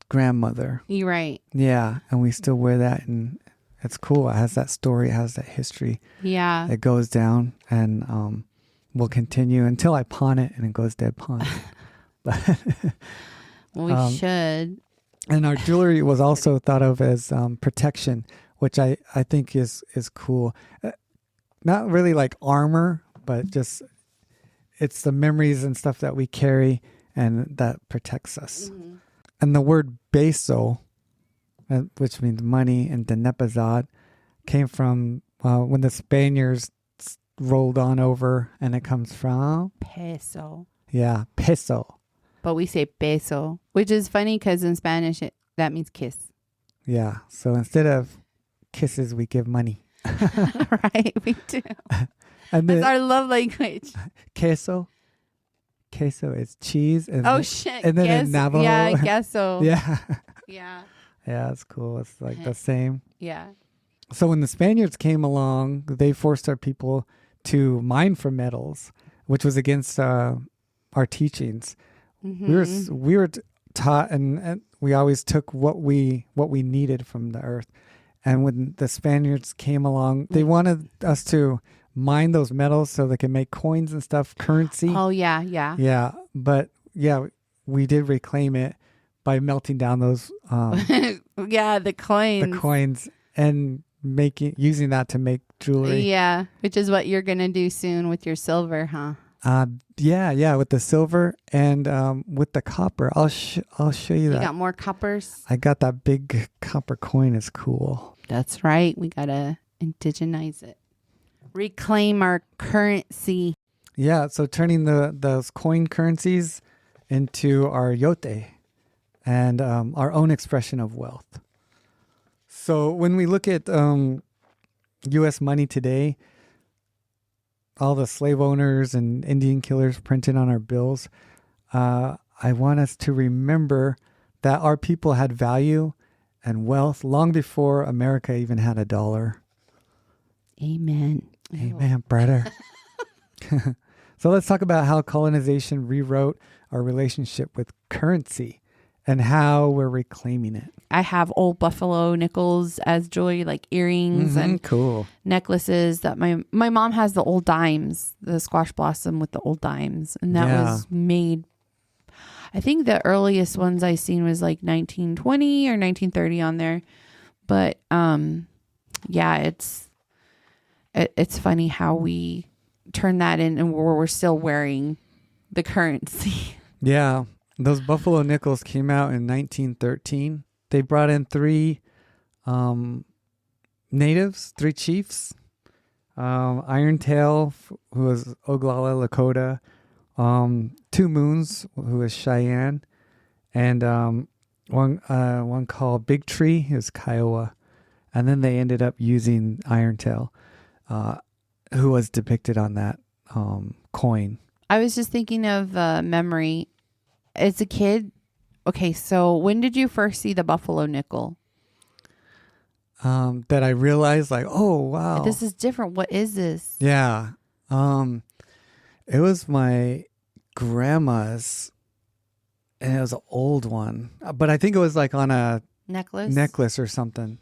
grandmother. You're right. Yeah, and we still wear that, and it's cool. It has that story, it has that history. Yeah. It goes down, and will continue until I pawn it, and it goes dead pawn. Well, we should. And our jewelry was also thought of as protection, which I think is cool. Not really like armor, but just it's the memories and stuff that we carry and that protects us. Mm-hmm. And the word Béeso, which means money, and Denepazad came from when the Spaniards rolled on over, and it comes from Peso. Yeah, peso. But we say peso, which is funny because in Spanish that means kiss. Yeah. So instead of kisses, we give money. Right, we do. And That's then our love language. queso. Queso is cheese. And Oh then, shit! And then in Navajo. Yeah, I guess so. Yeah. Yeah. Yeah, it's cool. It's like the same. Yeah. So when the Spaniards came along, they forced our people to mine for metals, which was against our teachings. Mm-hmm. We were taught, and we always took what we needed from the earth. And when the Spaniards came along, they wanted us to mine those metals so they can make coins and stuff, currency. Oh yeah, yeah. Yeah, but yeah, we did reclaim it by melting down those Yeah, the coins. the coins and using that to make jewelry. Yeah, which is what you're gonna do soon with your silver, huh? Yeah, with the silver and with the copper. I'll show you that. You got more coppers? I got that big copper coin. It's cool. That's right. We gotta indigenize it. Reclaim our currency. Yeah, so turning those coin currencies into our yote and our own expression of wealth. So when we look at U.S. money today, all the slave owners and Indian killers printed on our bills, I want us to remember that our people had value and wealth long before America even had a dollar. Amen. Amen, brother. So let's talk about how colonization rewrote our relationship with currency and how we're reclaiming it. I have old buffalo nickels as jewelry, like earrings and cool necklaces that my mom has the old dimes, the squash blossom with the old dimes. And that was made, I think the earliest ones I seen was like 1920 or 1930 on there. But yeah, it's funny how we turn that in and we're still wearing the currency. Yeah, those buffalo nickels came out in 1913. They brought in three natives, three chiefs. Irontail, who was Oglala Lakota. 2 Moons, who was Cheyenne. And one called Big Tree, who's Kiowa. And then they ended up using Irontail, who was depicted on that coin. I was just thinking of memory. As a kid, okay, so when did you first see the buffalo nickel? That I realized, like, oh, wow. This is different. What is this? Yeah. It was my grandma's, and it was an old one. But I think it was like on a necklace or something.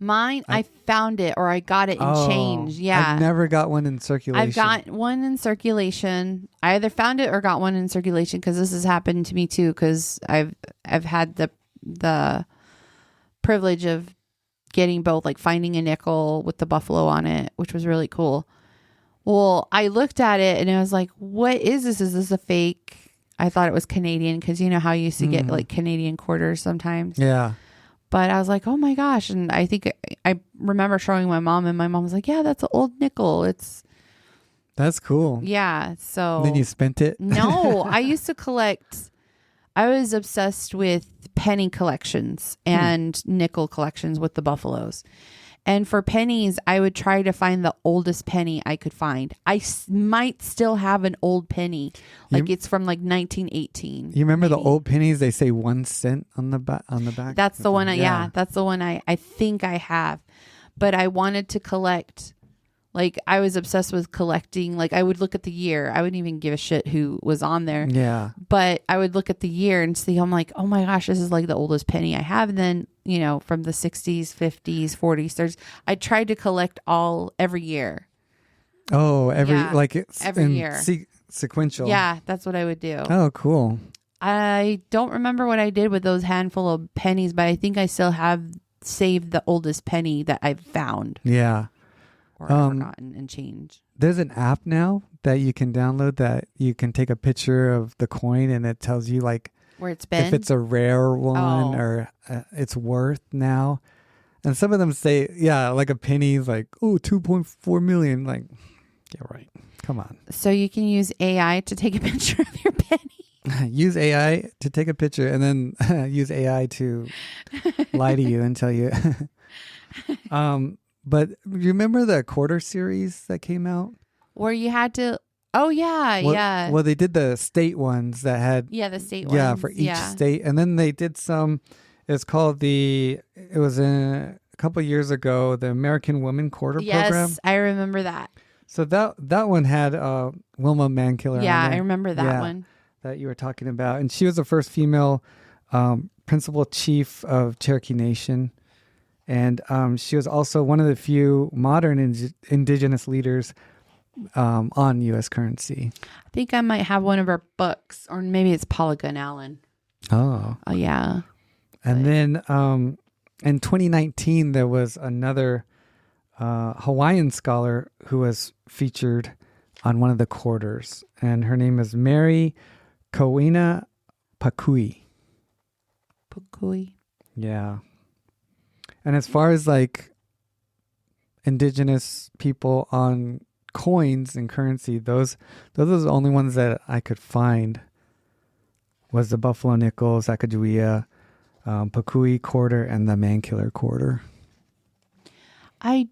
Mine, I found it or I got it in change. Yeah. I've never got one in circulation. I've got one in circulation. I either found it or got one in circulation because this has happened to me too, because I've had the privilege of getting both, like finding a nickel with the buffalo on it, which was really cool. Well, I looked at it and I was like, what is this? Is this a fake? I thought it was Canadian because you know how you used to get like Canadian quarters sometimes. Yeah. But I was like, oh my gosh. And I think I remember showing my mom and my mom was like, yeah, that's an old nickel. That's cool. Yeah. So Then you spent it? No, I used to collect. I was obsessed with penny collections and nickel collections with the buffaloes. And for pennies, I would try to find the oldest penny I could find. I might still have an old penny. Like it's from like 1918. You remember maybe. the old pennies? They say 1 cent on the back. That's the one. Yeah, that's the one I think I have. But I wanted to collect. Like I was obsessed with collecting. Like I would look at the year. I wouldn't even give a shit who was on there. Yeah. But I would look at the year and see. I'm like, oh my gosh, this is like the oldest penny I have. And then from the 60s, 50s, 40s. I tried to collect every year. Oh, every year. Sequential. Yeah, that's what I would do. Oh, cool. I don't remember what I did with those handful of pennies, but I think I still have saved the oldest penny that I've found. Yeah. or have forgotten and change. There's an app now that you can download that you can take a picture of the coin and it tells you like Where it's been? if it's a rare one Oh. or its worth now. And some of them say, yeah, like a penny is like, oh, 2.4 million. Like, yeah, right. Come on. So you can use AI to take a picture of your penny. Use AI to take a picture and then use AI to lie to you and tell you. But you remember the quarter series that came out? Where you had to... Oh, yeah, Well, yeah. Well, they did the state ones that had... Yeah, the state ones. Yeah, for each state. And then they did some... It's called it was a couple years ago, the American Woman Quarter Program. Yes, I remember that. So that one had Wilma Mankiller Yeah, on there. I remember that Yeah, one. that you were talking about. And she was the first female principal chief of Cherokee Nation. And she was also one of the few modern indigenous leaders on U.S. currency. I think I might have one of her books, or maybe it's Paula Gunn Allen. Oh. Oh, yeah. And then in 2019, there was another Hawaiian scholar who was featured on one of the quarters. And her name is Mary Kowina Pakui. Pukui. Yeah. And as far as like indigenous people on coins and currency, those are the only ones that I could find. Was the Buffalo nickel, Sacagawea, Pakui quarter, and the Mankiller quarter. I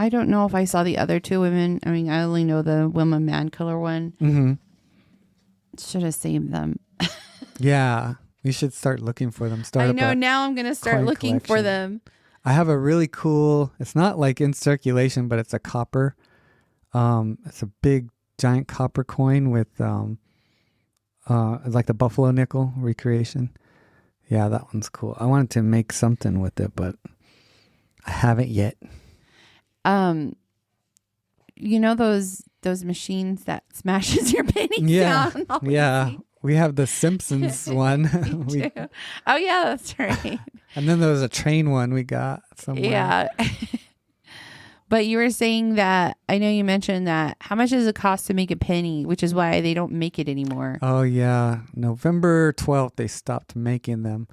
don't know if I saw the other two women. I mean, I only know the Wilma Mankiller one. Mm-hmm. Should have saved them. Yeah, we should start looking for them. I know. Now I'm going to start coin looking for collection. them. I have a really cool, it's not like in circulation, but it's a copper. It's a big, giant copper coin with like the Buffalo nickel recreation. Yeah, that one's cool. I wanted to make something with it, but I haven't yet. You know those machines that smashes your pennies Yeah, down? All yeah. easy? We have the Simpsons one. Me too. Oh yeah, that's right. And then there was a train one we got somewhere. Yeah. But you were saying that, I know you mentioned that, how much does it cost to make a penny, which is why they don't make it anymore. Oh, yeah. November 12th, they stopped making them.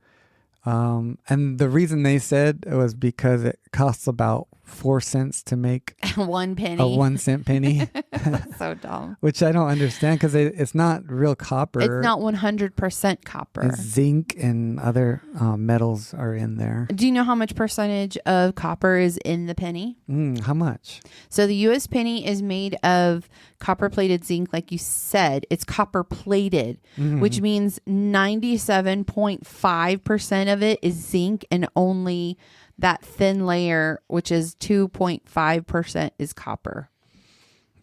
And the reason they said it was because it costs about 4 cents to make 1 penny. a 1 cent penny, That's so dumb. which I don't understand because it's not real copper. It's not 100% copper. It's zinc and other metals are in there. Do you know how much percentage of copper is in the penny? How much? So the U.S. penny is made of copper-plated zinc, like you said. It's copper-plated, which means 97.5% of it is zinc, and only that thin layer, which is 2.5%, is copper.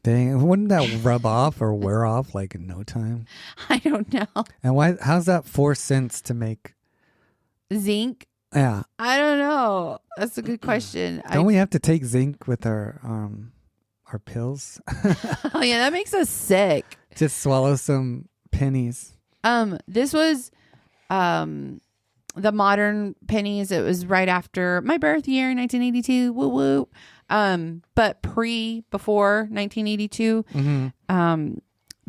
Dang, wouldn't that rub off or wear off like in no time? I don't know. And why? How's that 4 cents to make? Zinc? Yeah. I don't know. That's a good question. Don't we have to take zinc with our pills? Oh yeah, that makes us sick. Just swallow some pennies. This was the modern pennies. It was right after my birth year, 1982. Woo woo. But before 1982,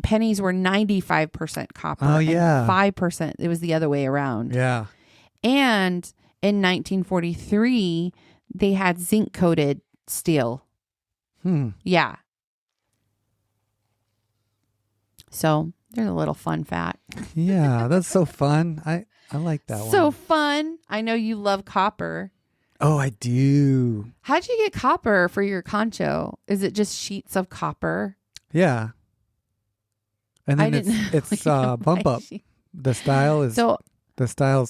pennies were 95% copper. Oh, yeah. And 5%. It was the other way around. Yeah. And in 1943, they had zinc coated steel. Yeah. So there's a little fun fact. Yeah, that's so fun. I like that one. So fun. I know you love copper. Oh, I do. How'd you get copper for your concho? Is it just sheets of copper? Yeah. And then it's bump up. The style is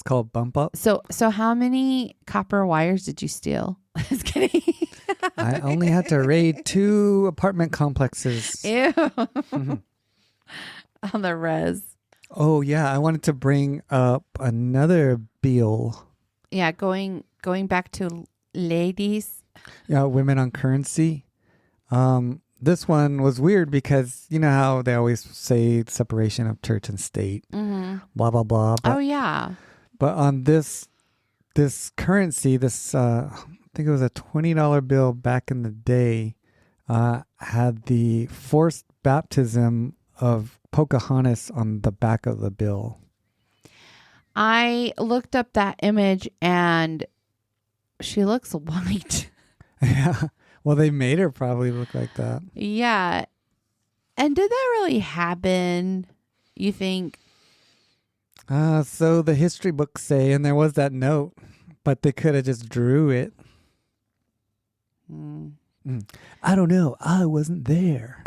called bump up. So how many copper wires did you steal? Just kidding. I only had to raid 2 apartment complexes. Ew. On the res. Oh yeah, I wanted to bring up another bill. Yeah, going back to ladies. Yeah, women on currency. This one was weird because you know how they always say separation of church and state, blah blah blah. But, Oh yeah. but on this currency, this think it was a $20 bill back in the day, had the forced baptism of Pocahontas on the back of the bill. I looked up that image and she looks white. Yeah. Well, they made her probably look like that. Yeah. And did that really happen, you think? So the history books say, and there was that note, but they could have just drew it. I don't know. I wasn't there.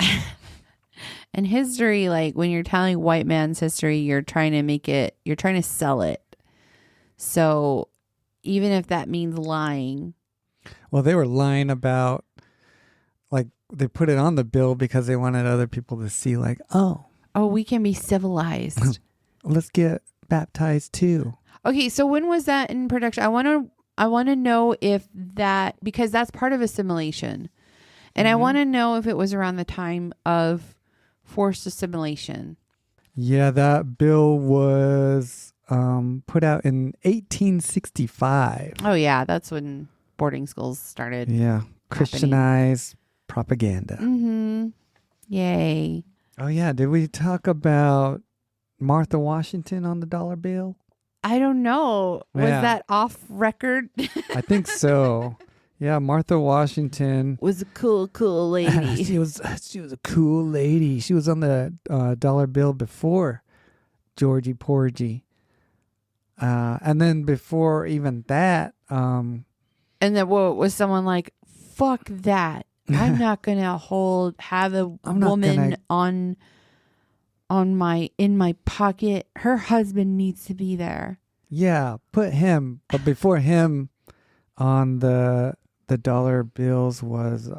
And history, like when you're telling white man's history, you're trying to sell it. So even if that means lying. Well, they were lying about, like, they put it on the bill because they wanted other people to see, like, oh, we can be civilized. let's get baptized too. Okay, so when was that in production? I want to know if that, because that's part of assimilation. And I want to know if it was around the time of forced assimilation. Yeah, that bill was put out in 1865. Oh, yeah, that's when boarding schools started. Yeah, Christianized propaganda. Mm-hmm. Yay. Oh, yeah. Did we talk about Martha Washington on the dollar bill? I don't know. Was Yeah. that off record? I think so. Yeah, Martha Washington Was a cool lady. she was a cool lady. She was on the dollar bill before Georgie Porgy. And then before even that, And then what was someone like, fuck that. I'm not gonna have a woman in my pocket. Her husband needs to be there. yeah, put him. But before him on the dollar bills was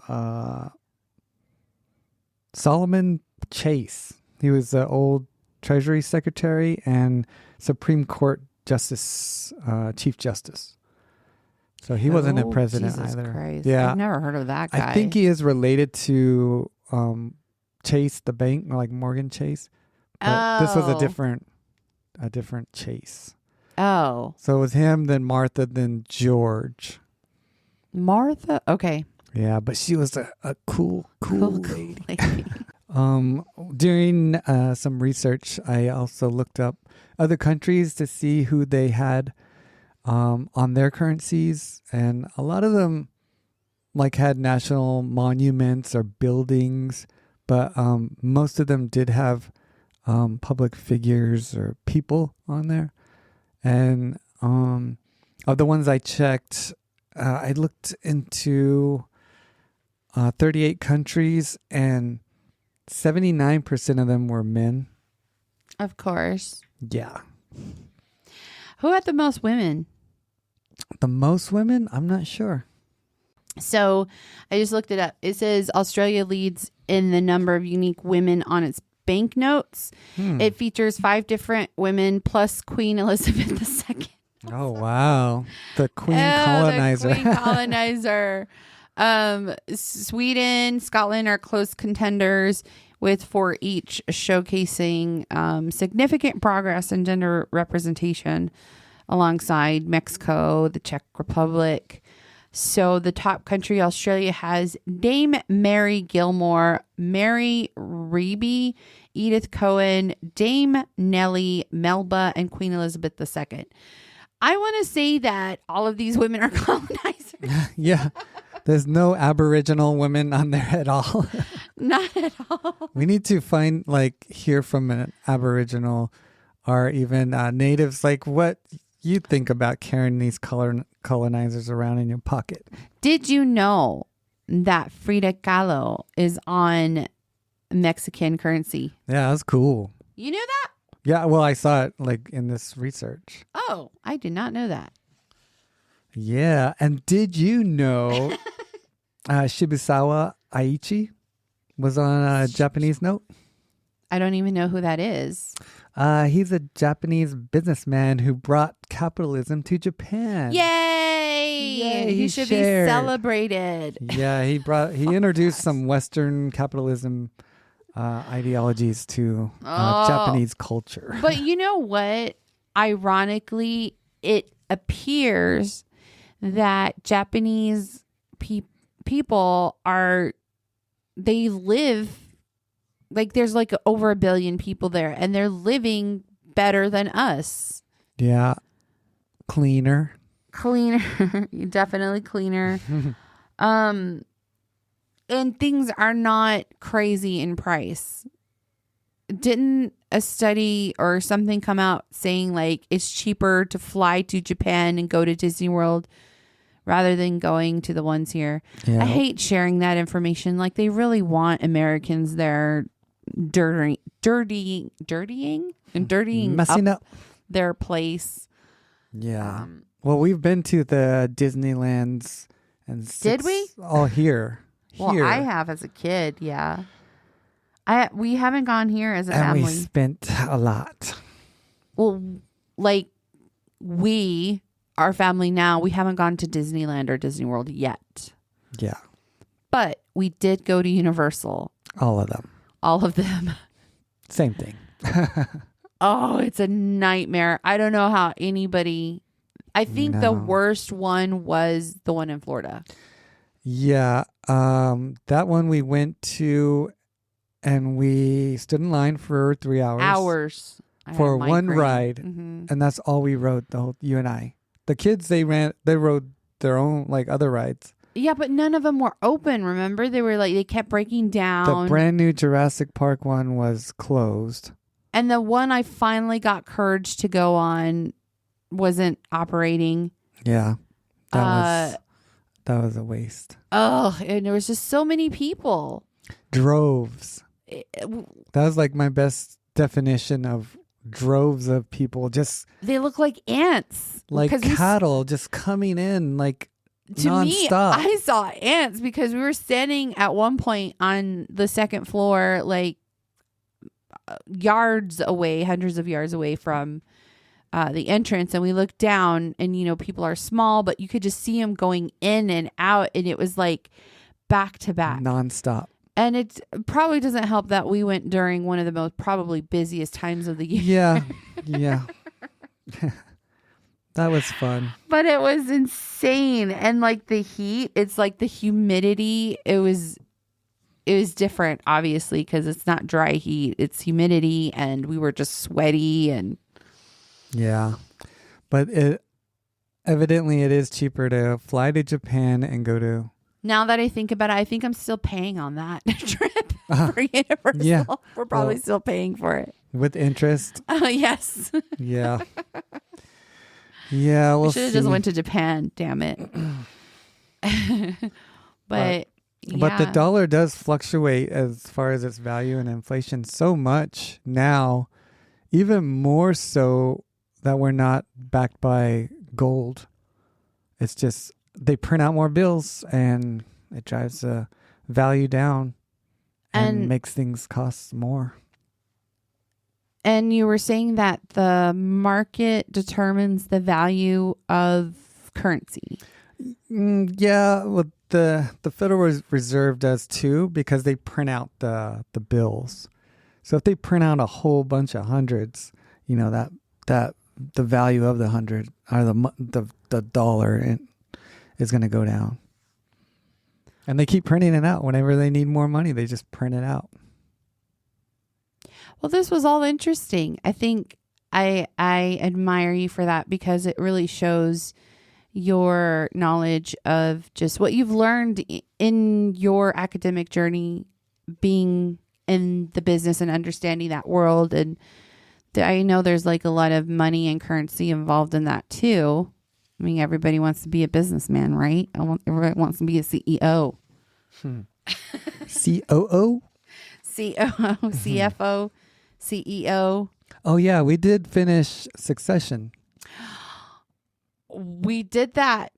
Solomon Chase. He was the old Treasury Secretary and Supreme Court Justice, Chief Justice. So he wasn't a president Jesus either. Christ. Yeah, I've never heard of that guy. I think he is related to Chase, the bank, like Morgan Chase. But this was a different Chase. Oh. So it was him, then Martha, then George. Martha? Okay. Yeah, but she was a cool lady. lady. During some research, I also looked up other countries to see who they had on their currencies, and a lot of them like had national monuments or buildings, but most of them did have public figures or people on there. And of the ones I checked, I looked into 38 countries, and 79% of them were men. Of course. Yeah. Who had the most women? The most women? I'm not sure. So I just looked it up. It says Australia leads in the number of unique women on its banknotes. It features 5 different women plus Queen Elizabeth II. Oh, wow. The Queen Colonizer. The Queen Colonizer. Sweden, Scotland are close contenders, with 4 each showcasing significant progress in gender representation alongside Mexico, the Czech Republic. So the top country, Australia, has Dame Mary Gilmore, Mary Reeby, Edith Cohen, Dame Nellie Melba, and Queen Elizabeth II. I want to say that all of these women are colonizers. Yeah. There's no Aboriginal women on there at all. Not at all. We need to find, hear from an Aboriginal or even natives, what you think about carrying these colonizers around in your pocket. Did you know that Frida Kahlo is on Mexican currency? Yeah, that's cool. You knew that? Yeah, well, I saw it in this research. Oh, I did not know that. Yeah, and did you know Shibusawa Aichi was on a Japanese note? I don't even know who that is. He's a Japanese businessman who brought capitalism to Japan. Yay! He should shared. be celebrated. Yeah, he introduced some Western capitalism ideologies to Japanese culture. But you know what? Ironically, it appears that Japanese people they live, like there's like over 1 billion people there, and they're living better than us. Yeah. Cleaner. Definitely cleaner. And things are not crazy in price. Didn't a study or something come out saying like it's cheaper to fly to Japan and go to Disney World rather than going to the ones here? Yeah. I hate sharing that information. Like they really want Americans there dirtying Messing up. their place. Yeah. Well, we've been to the Disneylands and Did we? all here. Well, I have as a kid. Yeah. We haven't gone here as a and family. we spent a lot. Well, like our family now, we haven't gone to Disneyland or Disney World yet. Yeah. But we did go to Universal. All of them. All of them. Same thing. Oh, it's a nightmare. I don't know how anybody... I think the worst one was the one in Florida. Yeah. That one we went to and we stood in line for 3 hours. For one ride. Mm-hmm. And that's all we rode, you and I. The kids, they rode their own like other rides. Yeah, but none of them were open, remember? They kept breaking down. The brand new Jurassic Park one was closed. And the one I finally got courage to go on wasn't operating. Yeah. That was a waste. Oh, and there was just so many people. Droves. That was like my best definition of droves of people. Just they look like ants. Like cattle just coming in like nonstop. Me, I saw ants because we were standing at one point on the second floor, like yards away, hundreds of yards away from the entrance, and we looked down, and people are small, but you could just see them going in and out, and it was like back to back, nonstop. And it probably doesn't help that we went during one of the most probably busiest times of the year. Yeah. That was fun. But it was insane. And like the heat, it's like the humidity. It was different, obviously, because it's not dry heat. It's humidity, and we were just sweaty. And yeah. But evidently it is cheaper to fly to Japan and go to... Now that I think about it, I think I'm still paying on that trip for Universal. Yeah. We're probably still paying for it. With interest? Yes. Yeah. Yeah, we should have just went to Japan, damn it. But the dollar does fluctuate as far as its value and inflation so much now, even more so that we're not backed by gold. It's just they print out more bills and it drives the value down and makes things cost more. And you were saying that the market determines the value of currency. Yeah, well, the Federal Reserve does too, because they print out the bills. So if they print out a whole bunch of hundreds, that the value of the hundred or the dollar is going to go down. And they keep printing it out whenever they need more money. They just print it out. Well, this was all interesting. I think I admire you for that because it really shows your knowledge of just what you've learned in your academic journey, being in the business and understanding that world. And I know there's like a lot of money and currency involved in that too. I mean, everybody wants to be a businessman, right? Everybody wants to be a CEO. COO? COO, CFO, CEO. Oh, yeah. We did finish Succession. We did that.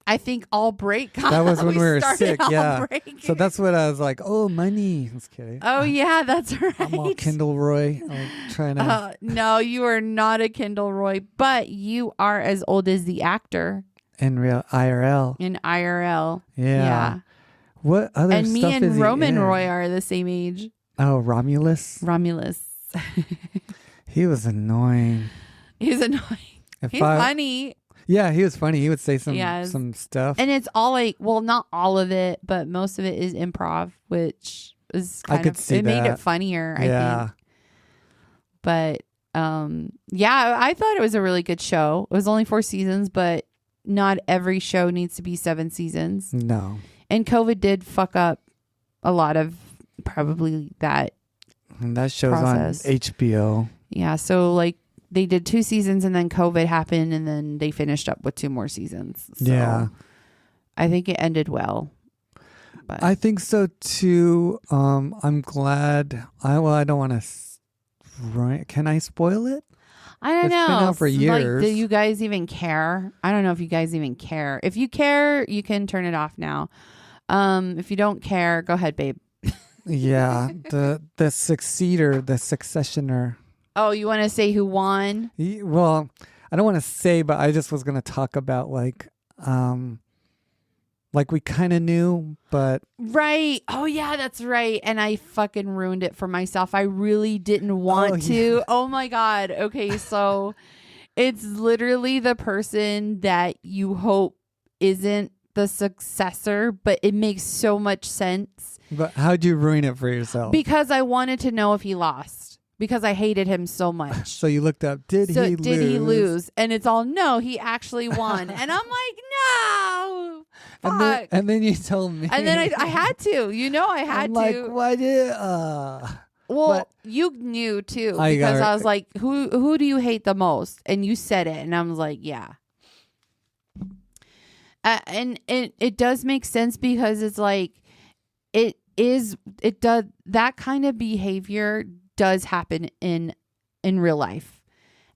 I think all break. That was when we were sick. Yeah. Break. So that's what I was like, oh, money. Just kidding. Oh, yeah, that's right. I'm all Kendall Roy. I'm trying to. No, you are not a Kendall Roy, but you are as old as the actor. In real IRL. In IRL. Yeah. What other and stuff me and is he Roman in? Roy are the same age. Oh, Romulus? Romulus. He was annoying. He's annoying. He's funny. Yeah, he was funny. He would say Yeah, some stuff. And it's all like, well, not all of it, but most of it is improv, which is I could see it made that. it funnier, I Yeah. think. But yeah, I thought it was a really good show. It was only 4 seasons, but not every show needs to be 7 seasons. No. And COVID did fuck up a lot of probably that. And that show's process. on HBO. Yeah, so like they did 2 seasons and then COVID happened and then they finished up with 2 more seasons. So Yeah. I think it ended well. But I think so too. I'm glad. I don't want to. Right? Can I spoil it? I don't It's know. been out for years. Like, do you guys even care? I don't know if you guys even care. If you care, you can turn it off now. If you don't care, go ahead, babe. Yeah. The successor, the successioner. Oh, you want to say who won? Well, I don't want to say, but I just was going to talk about like we kind of knew, but Right. Oh, yeah, that's right. And I fucking ruined it for myself. I really didn't want to. yeah. Oh, my God. Okay, so it's literally the person that you hope isn't the successor, but it makes so much sense. But how'd you ruin it for yourself? Because I wanted to know if he lost. Because I hated him so much. So you looked up, did he lose? And it's all, no, he actually won. And I'm like, no. Fuck. And then you told me. And then I had to. You know, I had I'm to. like, why did? Well, but- you knew too. I got Because it. I was like, who do you hate the most? And you said it. And I was like, yeah. And it does make sense because it's like, it does, that kind of behavior does happen in real life,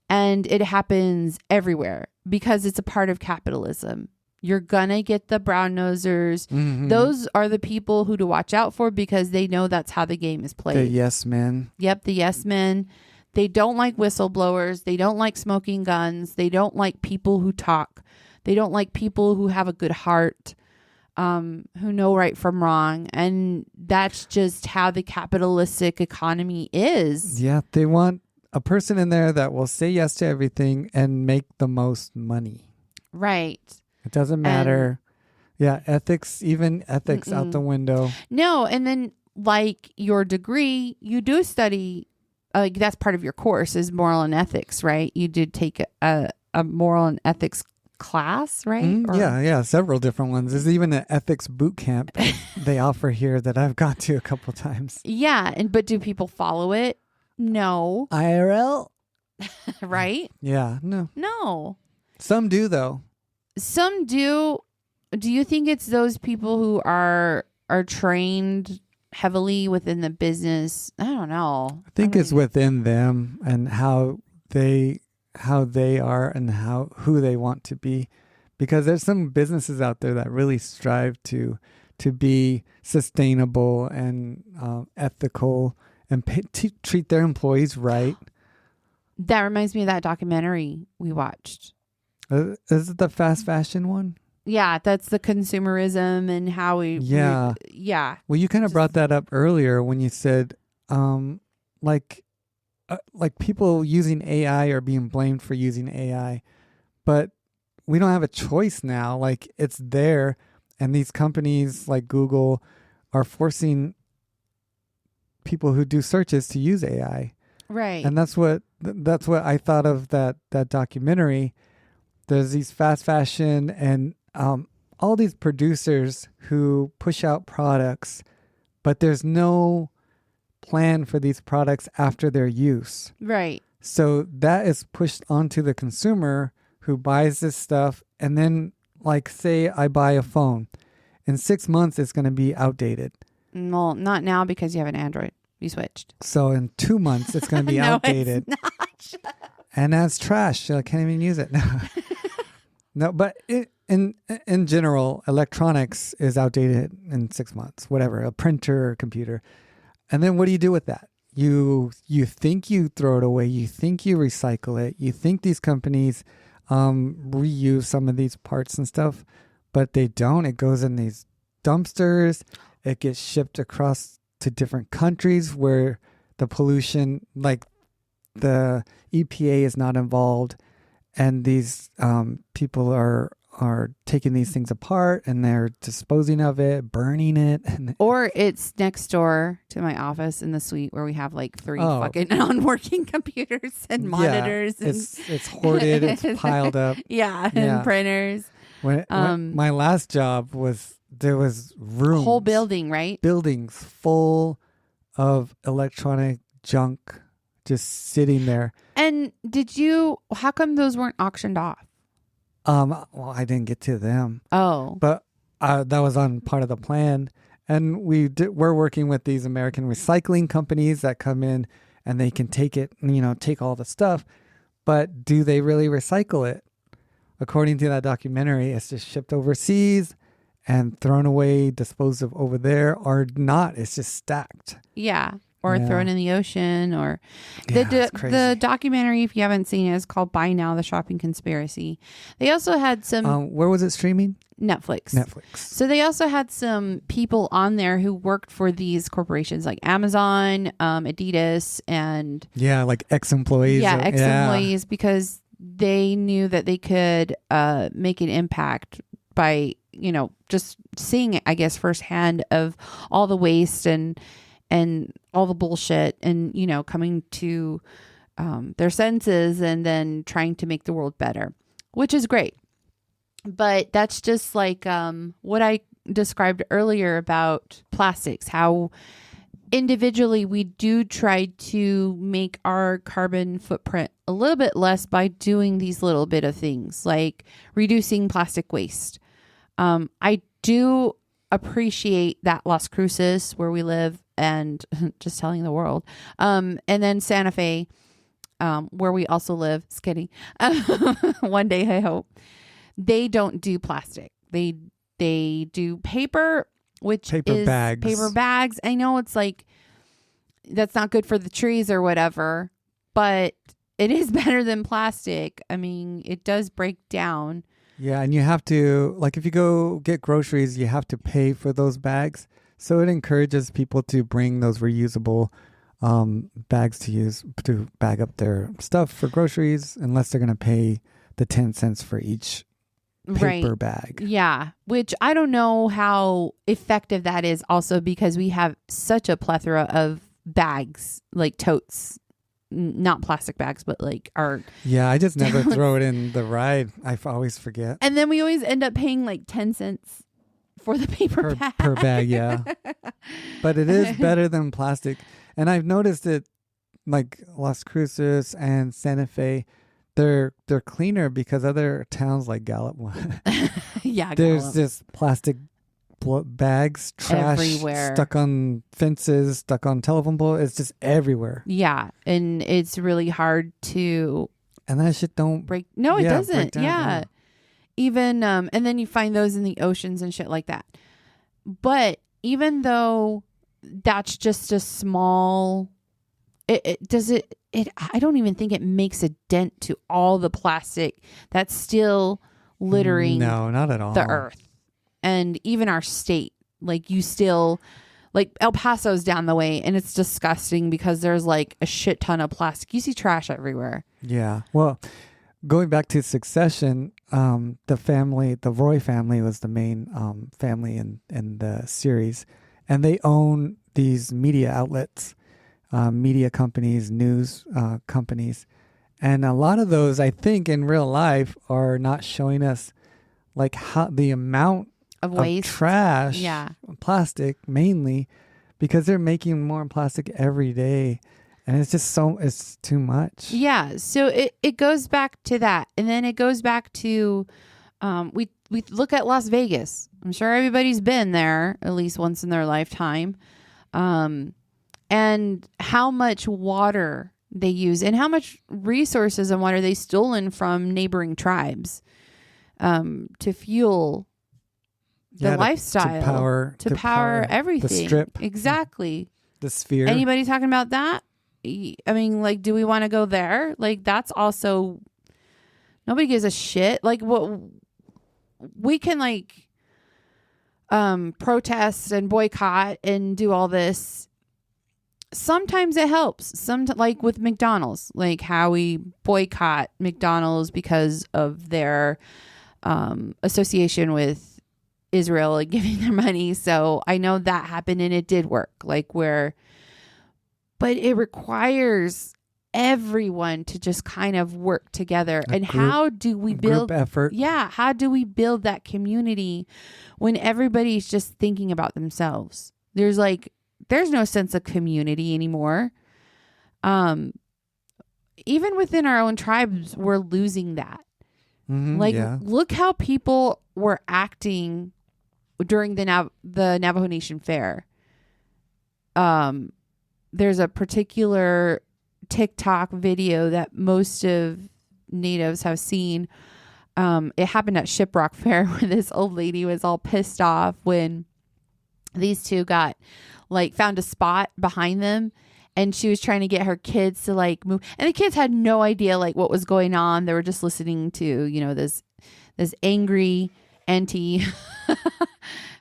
and it happens everywhere because it's a part of capitalism. You're gonna get the brown nosers. Mhm. Those are the people who to watch out for because they know that's how the game is played. The yes men. Yep, the yes men. They don't like whistleblowers. They don't like smoking guns. They don't like people who talk. They don't like people who have a good heart. Who know right from wrong. And that's just how the capitalistic economy is. Yeah, they want a person in there that will say yes to everything and make the most money. Right. It doesn't matter. Yeah, ethics out the window. No, and then like your degree, you do study, like that's part of your course is moral and ethics, right? You did take a moral and ethics class, right? Or- Yeah, several different ones. There's even an ethics boot camp they offer here that I've gone to a couple times. Yeah, but do people follow it? No. IRL? Right? Yeah, no. No. Some do though. Some do. Do you think it's those people who are trained heavily within the business? I don't know. I think it's within them and how they are and who they want to be, because there's some businesses out there that really strive to be sustainable and ethical and treat their employees right. That reminds me of that documentary we watched. Is it the fast fashion one? Yeah, that's the consumerism and how we. Yeah. Yeah. Well, you kind of brought that up earlier when you said, like people using AI are being blamed for using AI, but we don't have a choice now. Like it's there, and these companies like Google are forcing people who do searches to use AI. Right. And that's what I thought of that documentary. There's these fast fashion and all these producers who push out products, but there's no plan for these products after their use. Right. So that is pushed onto the consumer who buys this stuff. And then, like, say I buy a phone. In 6 months, it's going to be outdated. Well, not now because you have an Android. You switched. So in 2 months, it's going to be No, outdated. it's not. And that's trash. I can't even use it. No, but in general, electronics is outdated in 6 months, whatever, a printer or computer. And then what do you do with that? You think you throw it away. You think you recycle it. You think these companies reuse some of these parts and stuff, but they don't. It goes in these dumpsters. It gets shipped across to different countries where the pollution, like the EPA is not involved. and these people are taking these things apart and they're disposing of it, burning it. And Or it's next door to my office in the suite where we have like 3 Oh. fucking non-working computers and monitors. Yeah, and it's hoarded, it's piled up. Yeah, Yeah. and printers. When my last job there was rooms, Whole building, right? buildings full of electronic junk just sitting there. And how come those weren't auctioned off? Well, I didn't get to them, Oh, but that was on part of the plan. And we're working with these American recycling companies that come in and they can take it, take all the stuff. But do they really recycle it? According to that documentary, it's just shipped overseas and thrown away, disposed of over there, or not. It's just stacked. yeah. Or Yeah. thrown in the ocean, or Yeah, it's crazy. the documentary, if you haven't seen it, is called Buy Now: The Shopping Conspiracy. They also had some Where was it streaming? Netflix. Netflix. So they also had some people on there who worked for these corporations like Amazon, Adidas, and Yeah, like ex-employees. ex-employees, because they knew that they could make an impact by, just seeing it, I guess, firsthand of all the waste and all the bullshit and, coming to their senses and then trying to make the world better, which is great. But that's just like what I described earlier about plastics, how individually we do try to make our carbon footprint a little bit less by doing these little bit of things like reducing plastic waste. I do appreciate that Las Cruces where we live, and just telling the world, and then Santa Fe, where we also live, skinny. One day, I hope. They don't do plastic. They do paper, which is bags. Paper bags. I know it's like that's not good for the trees or whatever, but it is better than plastic. I mean, it does break down. Yeah, and you have to, like, if you go get groceries, you have to pay for those bags. So it encourages people to bring those reusable bags to use to bag up their stuff for groceries, unless they're going to pay the 10 cents for each paper bag. Yeah, which I don't know how effective that is also, because we have such a plethora of bags, like totes, not plastic bags, but like our... Yeah, I just never throw it in the ride. I always forget. And then we always end up paying like 10 cents for the paper bag. Per bag, yeah. But it is better than plastic. And I've noticed it, like Las Cruces and Santa Fe, they're cleaner, because other towns like Gallup, Yeah, there's Gallup. just plastic bags, trash Everywhere. stuck on fences, stuck on telephone poles. It's just everywhere. Yeah, and it's really hard to And that shit don't break. No, it Yeah, break doesn't. down, Yeah. yeah. Even and then you find those in the oceans and shit like that. But even though that's just a small, I don't even think it makes a dent to all the plastic that's still littering No, not at all. the earth and even our state. Like, you still, like, El Paso's down the way, and it's disgusting because there's like a shit ton of plastic. You see trash everywhere. Yeah. Well, going back to Succession, the Roy family was the main family in the series, and they own these media outlets, media companies, news companies, and a lot of those, I think, in real life are not showing us like how the amount Of waste. of trash, Yeah. plastic mainly, because they're making more plastic every day. And it's just it's too much. Yeah. So it goes back to that. And then it goes back to, we look at Las Vegas. I'm sure everybody's been there at least once in their lifetime. And how much water they use and how much resources and water they've stolen from neighboring tribes, to fuel the Yeah, lifestyle, to power everything. the strip, Exactly. the sphere. Anybody talking about that? I mean, like, do we want to go there? Like, that's also, nobody gives a shit. Like, what we can, like, protest and boycott and do all this sometimes it helps. Like with McDonald's, like how we boycott McDonald's because of their association with Israel and giving their money. So I know that happened and it did work. But it requires everyone to just kind of work together. How do we build group effort? Yeah, how do we build that community when everybody's just thinking about themselves? There's no sense of community anymore. Even within our own tribes, we're losing that. Look how people were acting during the Navajo Nation Fair. There's a particular TikTok video that most of natives have seen. It happened at Shiprock Fair where this old lady was all pissed off when these two got found a spot behind them, and she was trying to get her kids to move, and the kids had no idea what was going on. They were just listening to this angry auntie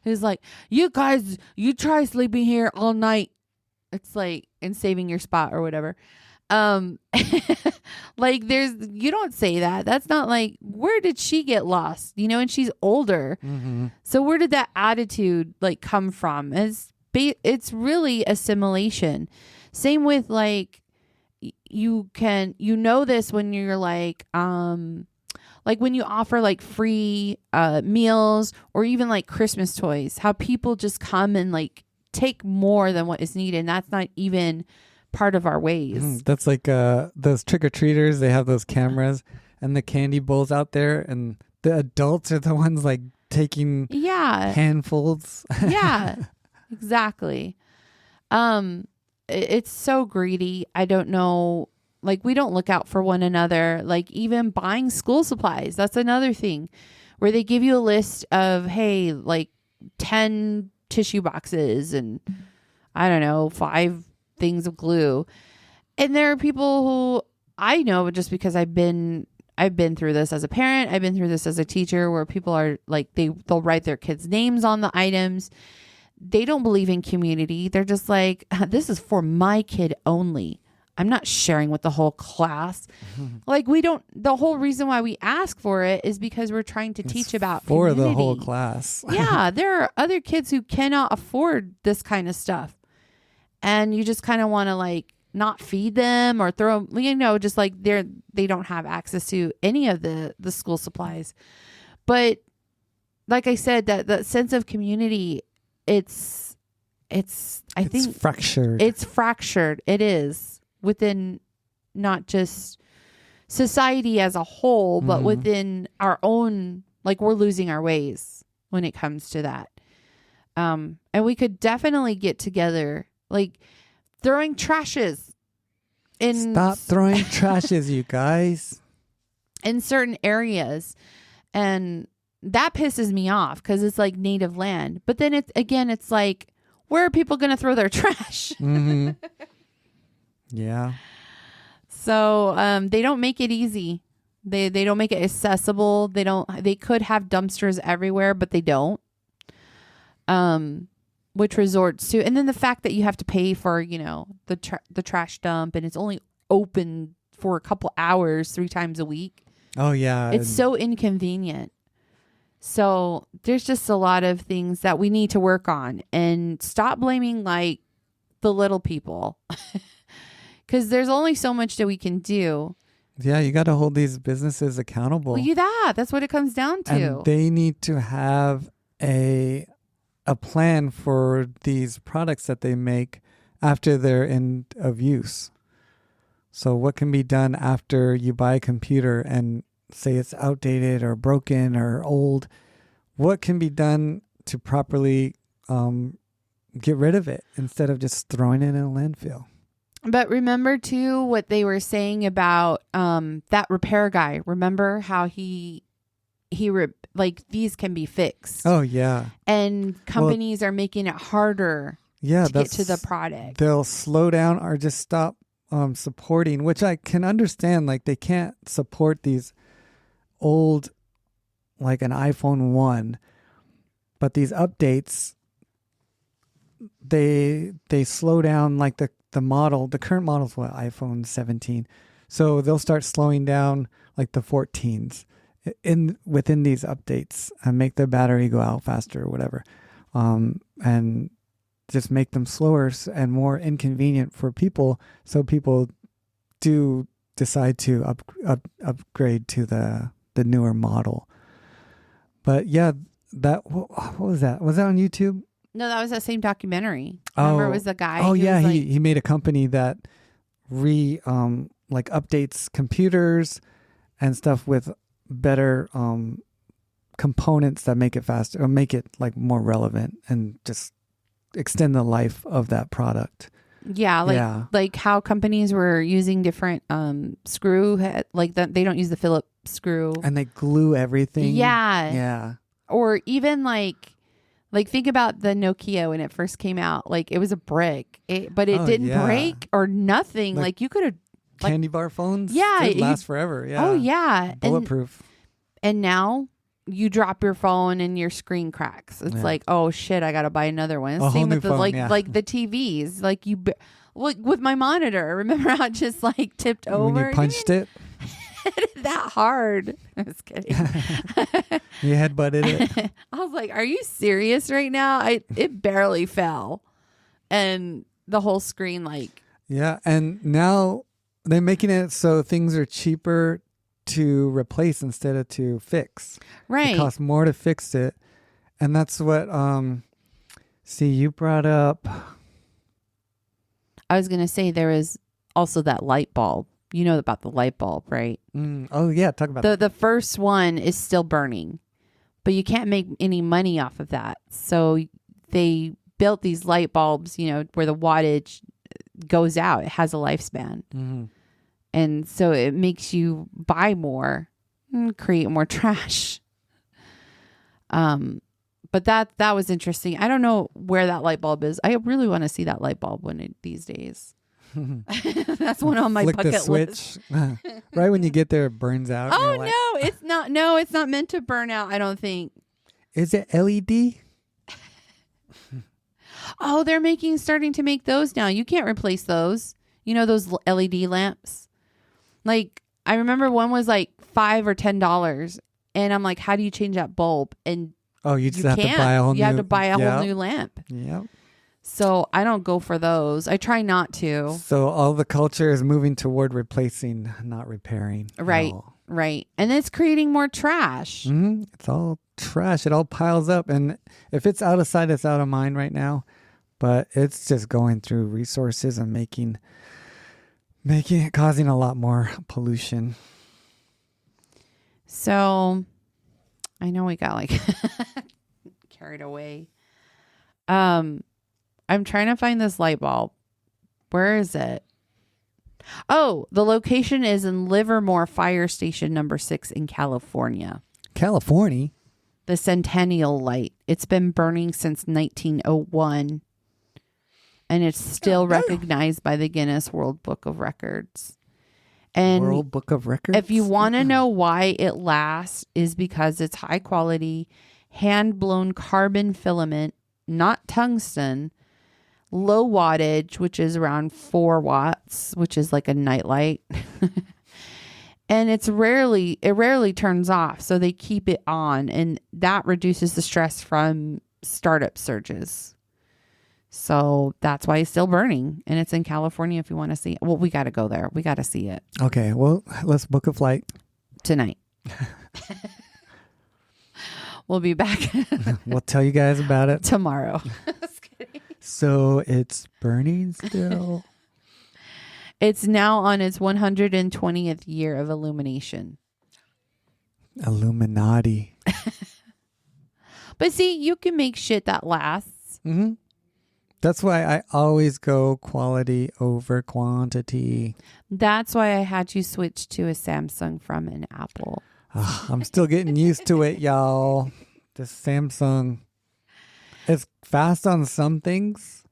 who's like, you guys, you try sleeping here all night. It's and saving your spot or whatever. You don't say that. That's not where did she get lost? And she's older. Mm-hmm. So where did that attitude come from? It's really assimilation. Same with you know this when you're when you offer free meals or even Christmas toys, how people just come and take more than what is needed. And that's not even part of our ways. That's those trick-or-treaters. They have those cameras and the candy bowls out there, and the adults are the ones taking handfuls. Yeah, exactly. It's so greedy. I don't know. We don't look out for one another. Even buying school supplies. That's another thing where they give you a list of, hey, 10 tissue boxes and I don't know, 5 things of glue. And there are people who I know just because I've been through this as a parent, I've been through this as a teacher, where people are they'll write their kids' names on the items. They don't believe in community. They're just this is for my kid only. I'm not sharing with the whole class. The whole reason why we ask for it is because we're trying to teach about for community. The whole class. Yeah, there are other kids who cannot afford this kind of stuff. And you just kind of want to not feed them or throw them, just they don't have access to any of the school supplies. But like I said, that sense of community, it's fractured. It's fractured. It is. Within not just society as a whole, but within our own, we're losing our ways when it comes to that. And we could definitely get together, throwing trashes. Stop throwing trashes, you guys. In certain areas. And that pisses me off because it's native land. But then it's where are people going to throw their trash? Mm-hmm. Yeah. So they don't make it easy. They don't make it accessible. They could have dumpsters everywhere, but they don't. Which resorts to, and then the fact that you have to pay for, the trash dump, and it's only open for a couple hours 3 times a week. Oh yeah. It's so inconvenient. So there's just a lot of things that we need to work on and stop blaming the little people. Because there's only so much that we can do. Yeah, you got to hold these businesses accountable. Well, that's what it comes down to. And they need to have a plan for these products that they make after their end of use. So what can be done after you buy a computer and say it's outdated or broken or old? What can be done to properly get rid of it instead of just throwing it in a landfill? But remember, too, what they were saying about that repair guy. Remember how these can be fixed. Oh, yeah. And companies are making it harder to get to the product. They'll slow down or just stop supporting, which I can understand. They can't support these old, an iPhone 1. But these updates, they slow down, the the current model is what, iPhone 17. So they'll start slowing down like the 14s within these updates and make their battery go out faster or whatever. And just make them slower and more inconvenient for people. So people do decide to upgrade to the newer model. But yeah, what was that? Was that on YouTube? No, that was that same documentary. Remember, it was the guy. Oh yeah, was he made a company that like updates computers and stuff with better components that make it faster or make it like more relevant and just extend the life of that product. Yeah, like how companies were using different screw head, like that they don't use the Phillips screw And they glue everything. Yeah. Or even like think about the Nokia when it first came out. Like it was a brick, but it didn't break or nothing. Like you could have candy bar phones. Yeah, it last forever. Yeah. Oh yeah, Bulletproof. And now you drop your phone and your screen cracks. It's like, oh shit, I gotta buy another one. Same with the phone, like the TVs. Like like with my monitor. Remember how it just like tipped over when you punched it? That hard. I was kidding. You headbutted it. I was like, are you serious right now? It barely fell, and the whole screen like. Yeah, and now they're making it so things are cheaper to replace instead of to fix. Right. It costs more to fix it. And that's what you brought up. I was going to say there is also that light bulb. You know about the light bulb, right? Oh yeah, talk about the first one is still burning, but you can't make any money off of that. So they built these light bulbs, where the wattage goes out. It has a lifespan. Mm-hmm. And so it makes you buy more and create more trash. But that was interesting. I don't know where that light bulb is. I really want to see that light bulb these days. That's one on my Flick bucket the switch. list. Right when you get there, it burns out. Oh no, it's not. No, it's not meant to burn out. I don't think. Is it LED? Oh, they're starting to make those now. You can't replace those. Those LED lamps. Like I remember one was like $5 or $10, and I'm like, how do you change that bulb? And you just have to buy a whole new. You have to buy a whole new lamp. Yep. So I don't go for those. I try not to. So all the culture is moving toward replacing, not repairing. Right. Right. And it's creating more trash. Mm-hmm. It's all trash. It all piles up. And if it's out of sight, it's out of mind right now. But it's just going through resources and causing a lot more pollution. So I know we got carried away. I'm trying to find this light bulb. Where is it? Oh, the location is in Livermore Fire Station number 6 in California. California? The Centennial Light. It's been burning since 1901. And it's still recognized by the Guinness World Book of Records. And World Book of Records? If you want to know why it lasts, is because it's high quality, hand-blown carbon filament, not tungsten, low wattage, which is around 4 watts, which is like a nightlight. And it rarely turns off. So they keep it on, and that reduces the stress from startup surges. So that's why it's still burning, and it's in California. If you want to see it, well, we got to go there. We got to see it. Okay. Well, let's book a flight Tonight. We'll be back. We'll tell you guys about it tomorrow. So it's burning still. It's now on its 120th year of illumination. Illuminati. But see, you can make shit that lasts. Mm-hmm. That's why I always go quality over quantity. That's why I had you switch to a Samsung from an Apple. I'm still getting used to it, y'all. This Samsung is fast on some things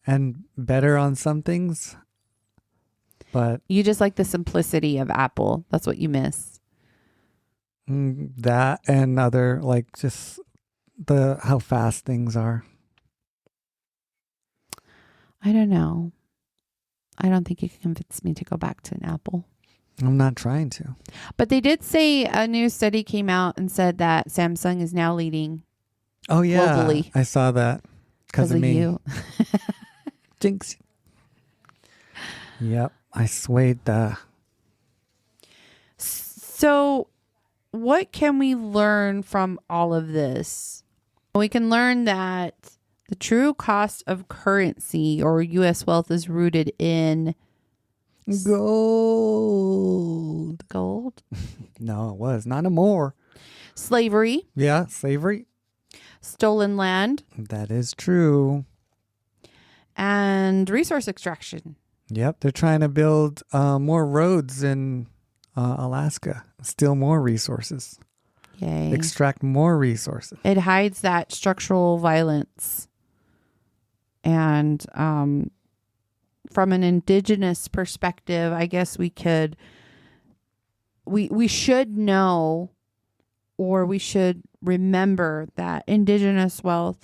and better on some things. But you just like the simplicity of Apple. That's what you miss. That and other, like, just how fast things are. I don't know. I don't think you can convince me to go back to an apple. I'm not trying to. But they did say a new study came out and said that Samsung is now leading Oh, yeah. globally. I saw that. Because of me. you. Jinx. Yep. I swayed the... So what can we learn from all of this? We can learn that the true cost of currency or U.S. wealth is rooted in Gold. gold, No, it was. Not anymore. slavery, Yeah, slavery. stolen land, That is true. and resource extraction. Yep. They're trying to build more roads in Alaska. Steal more resources. Yay. Extract more resources. It hides that structural violence. And from an indigenous perspective, I guess we should know, or we should remember that indigenous wealth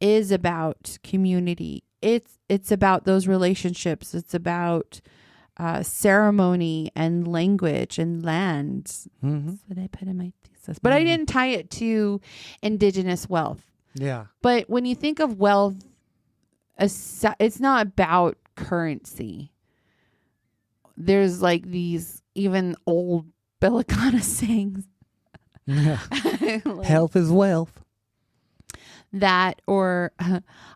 is about community. It's about those relationships. It's about ceremony and language and land. Mm-hmm. That's what I put in my thesis. But I didn't tie it to indigenous wealth. Yeah. But when you think of wealth, it's not about currency. There's like these even old Belicana sayings. Yeah. Like Health is wealth. that, or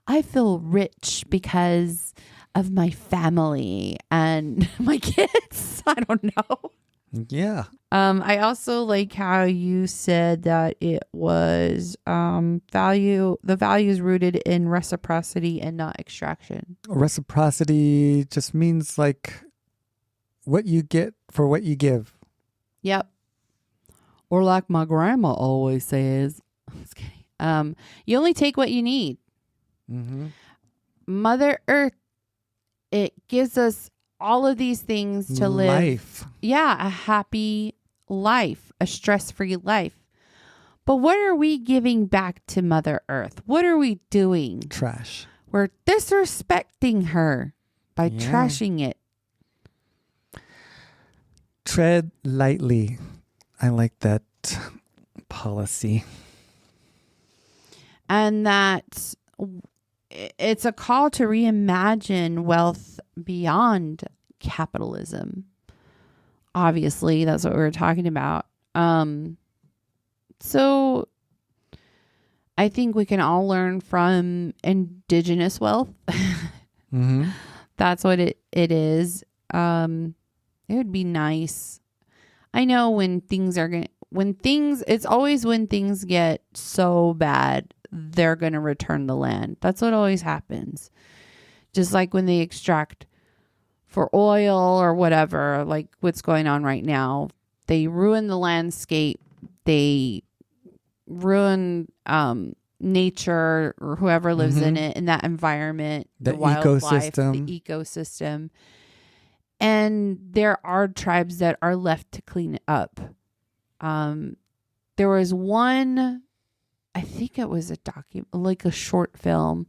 I feel rich because of my family and my kids. I don't know. Yeah. I also like how you said that it was the value is rooted in reciprocity and not extraction. Reciprocity just means like what you get for what you give. Yep. Or like my grandma always says, just kidding. You only take what you need. Mm-hmm. Mother Earth, it gives us all of these things to live. Life. Yeah, a happy life, a stress-free life. But what are we giving back to Mother Earth? What are we doing? Trash. We're disrespecting her by trashing it. Tread lightly. I like that policy. And that it's a call to reimagine wealth beyond capitalism. Obviously, that's what we were talking about. So I think we can all learn from indigenous wealth. Mm-hmm. That's what it is. It would be nice. I know it's always when things get so bad, they're going to return the land. That's what always happens. Just like when they extract for oil or whatever, like what's going on right now, they ruin the landscape. They ruin nature or whoever lives in it, in that environment, The wildlife, ecosystem. the ecosystem. And there are tribes that are left to clean it up. There was one, I think it was like a short film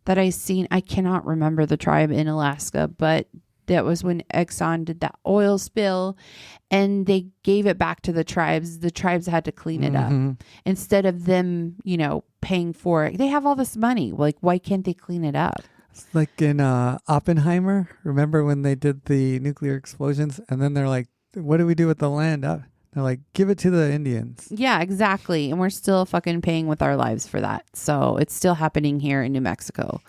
that I seen. I cannot remember the tribe in Alaska, but that was when Exxon did that oil spill and they gave it back to the tribes. The tribes had to clean it up instead of them, paying for it. They have all this money. Like, why can't they clean it up? It's like in Oppenheimer. Remember when they did the nuclear explosions? And then they're like, what do we do with the land? They're like, give it to the Indians. Yeah, exactly. And we're still fucking paying with our lives for that. So it's still happening here in New Mexico.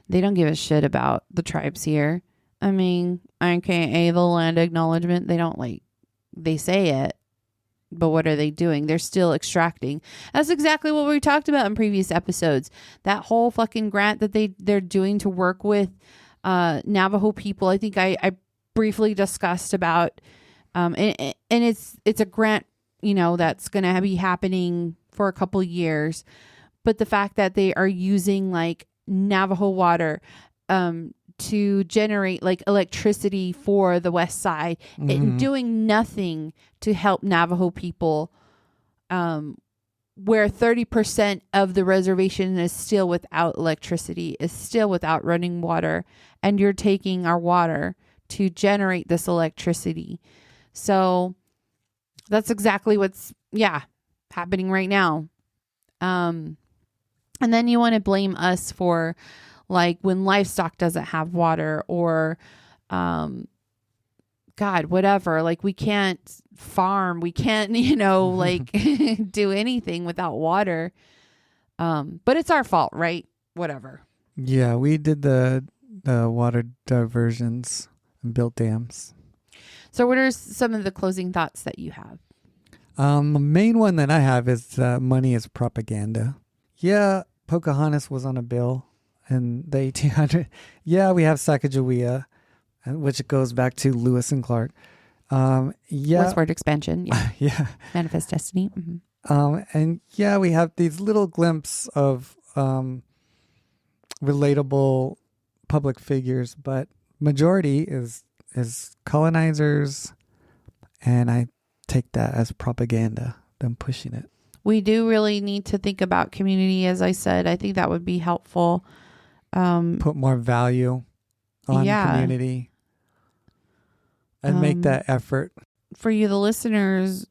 They don't give a shit about the tribes here. I mean, AKA the land acknowledgement. They say it, but what are they doing? They're still extracting. That's exactly what we talked about in previous episodes. That whole fucking grant that they're doing to work with Navajo people. I think I briefly discussed about, and it's a grant, that's going to be happening for a couple years. But the fact that they are using like Navajo water, to generate like electricity for the West Side and doing nothing to help Navajo people where 30% of the reservation is still without electricity, is still without running water, and you're taking our water to generate this electricity. So that's exactly what's happening right now. And then you want to blame us for like when livestock doesn't have water, or God, whatever. Like we can't farm, we can't, like do anything without water. But it's our fault, right? Whatever. Yeah, we did the water diversions and built dams. So what are some of the closing thoughts that you have? The main one that I have is money is propaganda. Yeah, Pocahontas was on a bill in the 1800s. Yeah, we have Sacagawea, which goes back to Lewis and Clark. Westward expansion. Yeah. Yeah. Manifest destiny. Mm-hmm. And yeah, we have these little glimpses of relatable public figures, but majority is colonizers, and I take that as propaganda, them pushing it. We do really need to think about community, as I said. I think that would be helpful. Put more value on community and make that effort. For you, the listeners,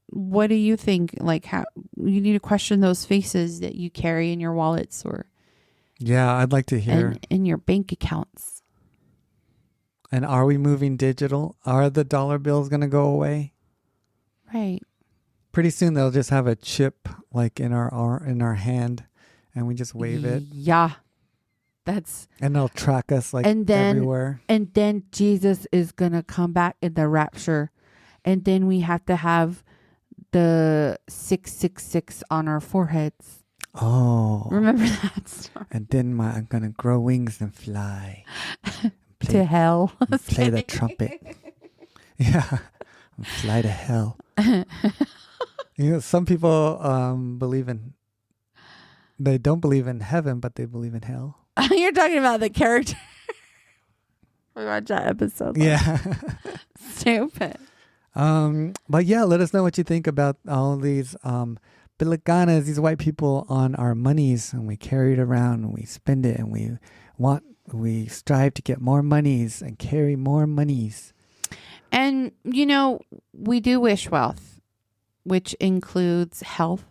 what do you think? Like, how you need to question those faces that you carry in your wallets, or I'd like to hear. In your bank accounts. And are we moving digital? Are the dollar bills going to go away? Right. Pretty soon they'll just have a chip like in our hand, and we just wave it. Yeah. And they'll track us everywhere. And then Jesus is going to come back in the rapture. And then we have to have the 666 on our foreheads. Oh. Remember that story? And then I'm going to grow wings and fly. To hell. Play the trumpet. Yeah. And fly to hell. Some people they don't believe in heaven, but they believe in hell. You're talking about the character. We watched that episode. Yeah. Stupid. But yeah, let us know what you think about all these Pilicanas, these white people on our monies, and we carry it around and we spend it, and we strive to get more monies and carry more monies. And, we do wish wealth, which includes health,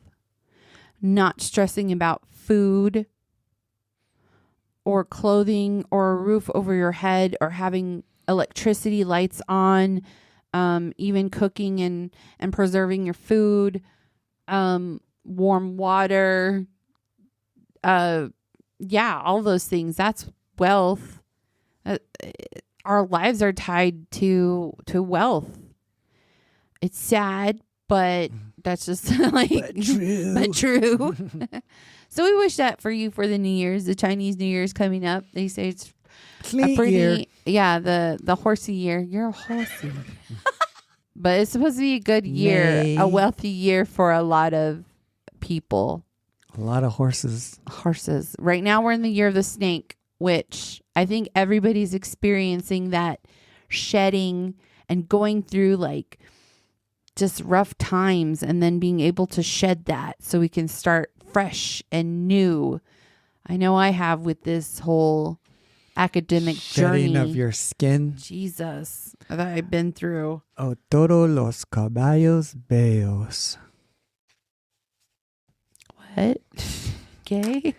not stressing about food or clothing or a roof over your head or having electricity lights on, even cooking and preserving your food, warm water. All those things. That's wealth. Our lives are tied to wealth. It's sad, but that's just but true. So we wish that for you for the New Year's, the Chinese New Year's coming up. They say it's Clean year. The horsey year. You're a horsey. But it's supposed to be a good year, a wealthy year for a lot of people. A lot of horses. Right now we're in the year of the snake, which I think everybody's experiencing that shedding and going through like just rough times, and then being able to shed that so we can start fresh and new. I know I have with this whole academic Shedding journey of your skin. Jesus, that I've been through. Oh, todos los caballos bellos. What? Gay?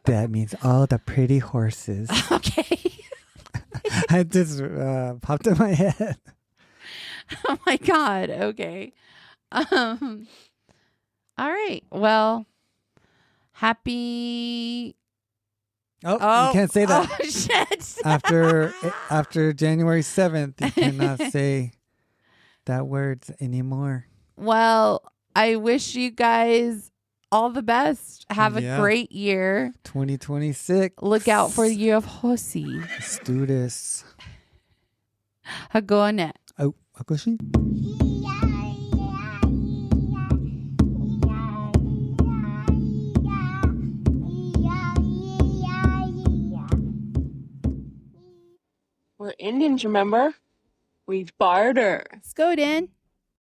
That means all the pretty horses. Okay. I just popped in my head. Oh my God. Okay. All right. Well, happy. Oh, you can't say that. Oh, shit. After January 7th, you cannot say that word anymore. Well, I wish you guys all the best. Have a great year. 2026. Look out for the year of Hosi. Let's do this. Hagonet. Oh, Akoshi. We're Indians, remember? We barter. Let's go, Dan.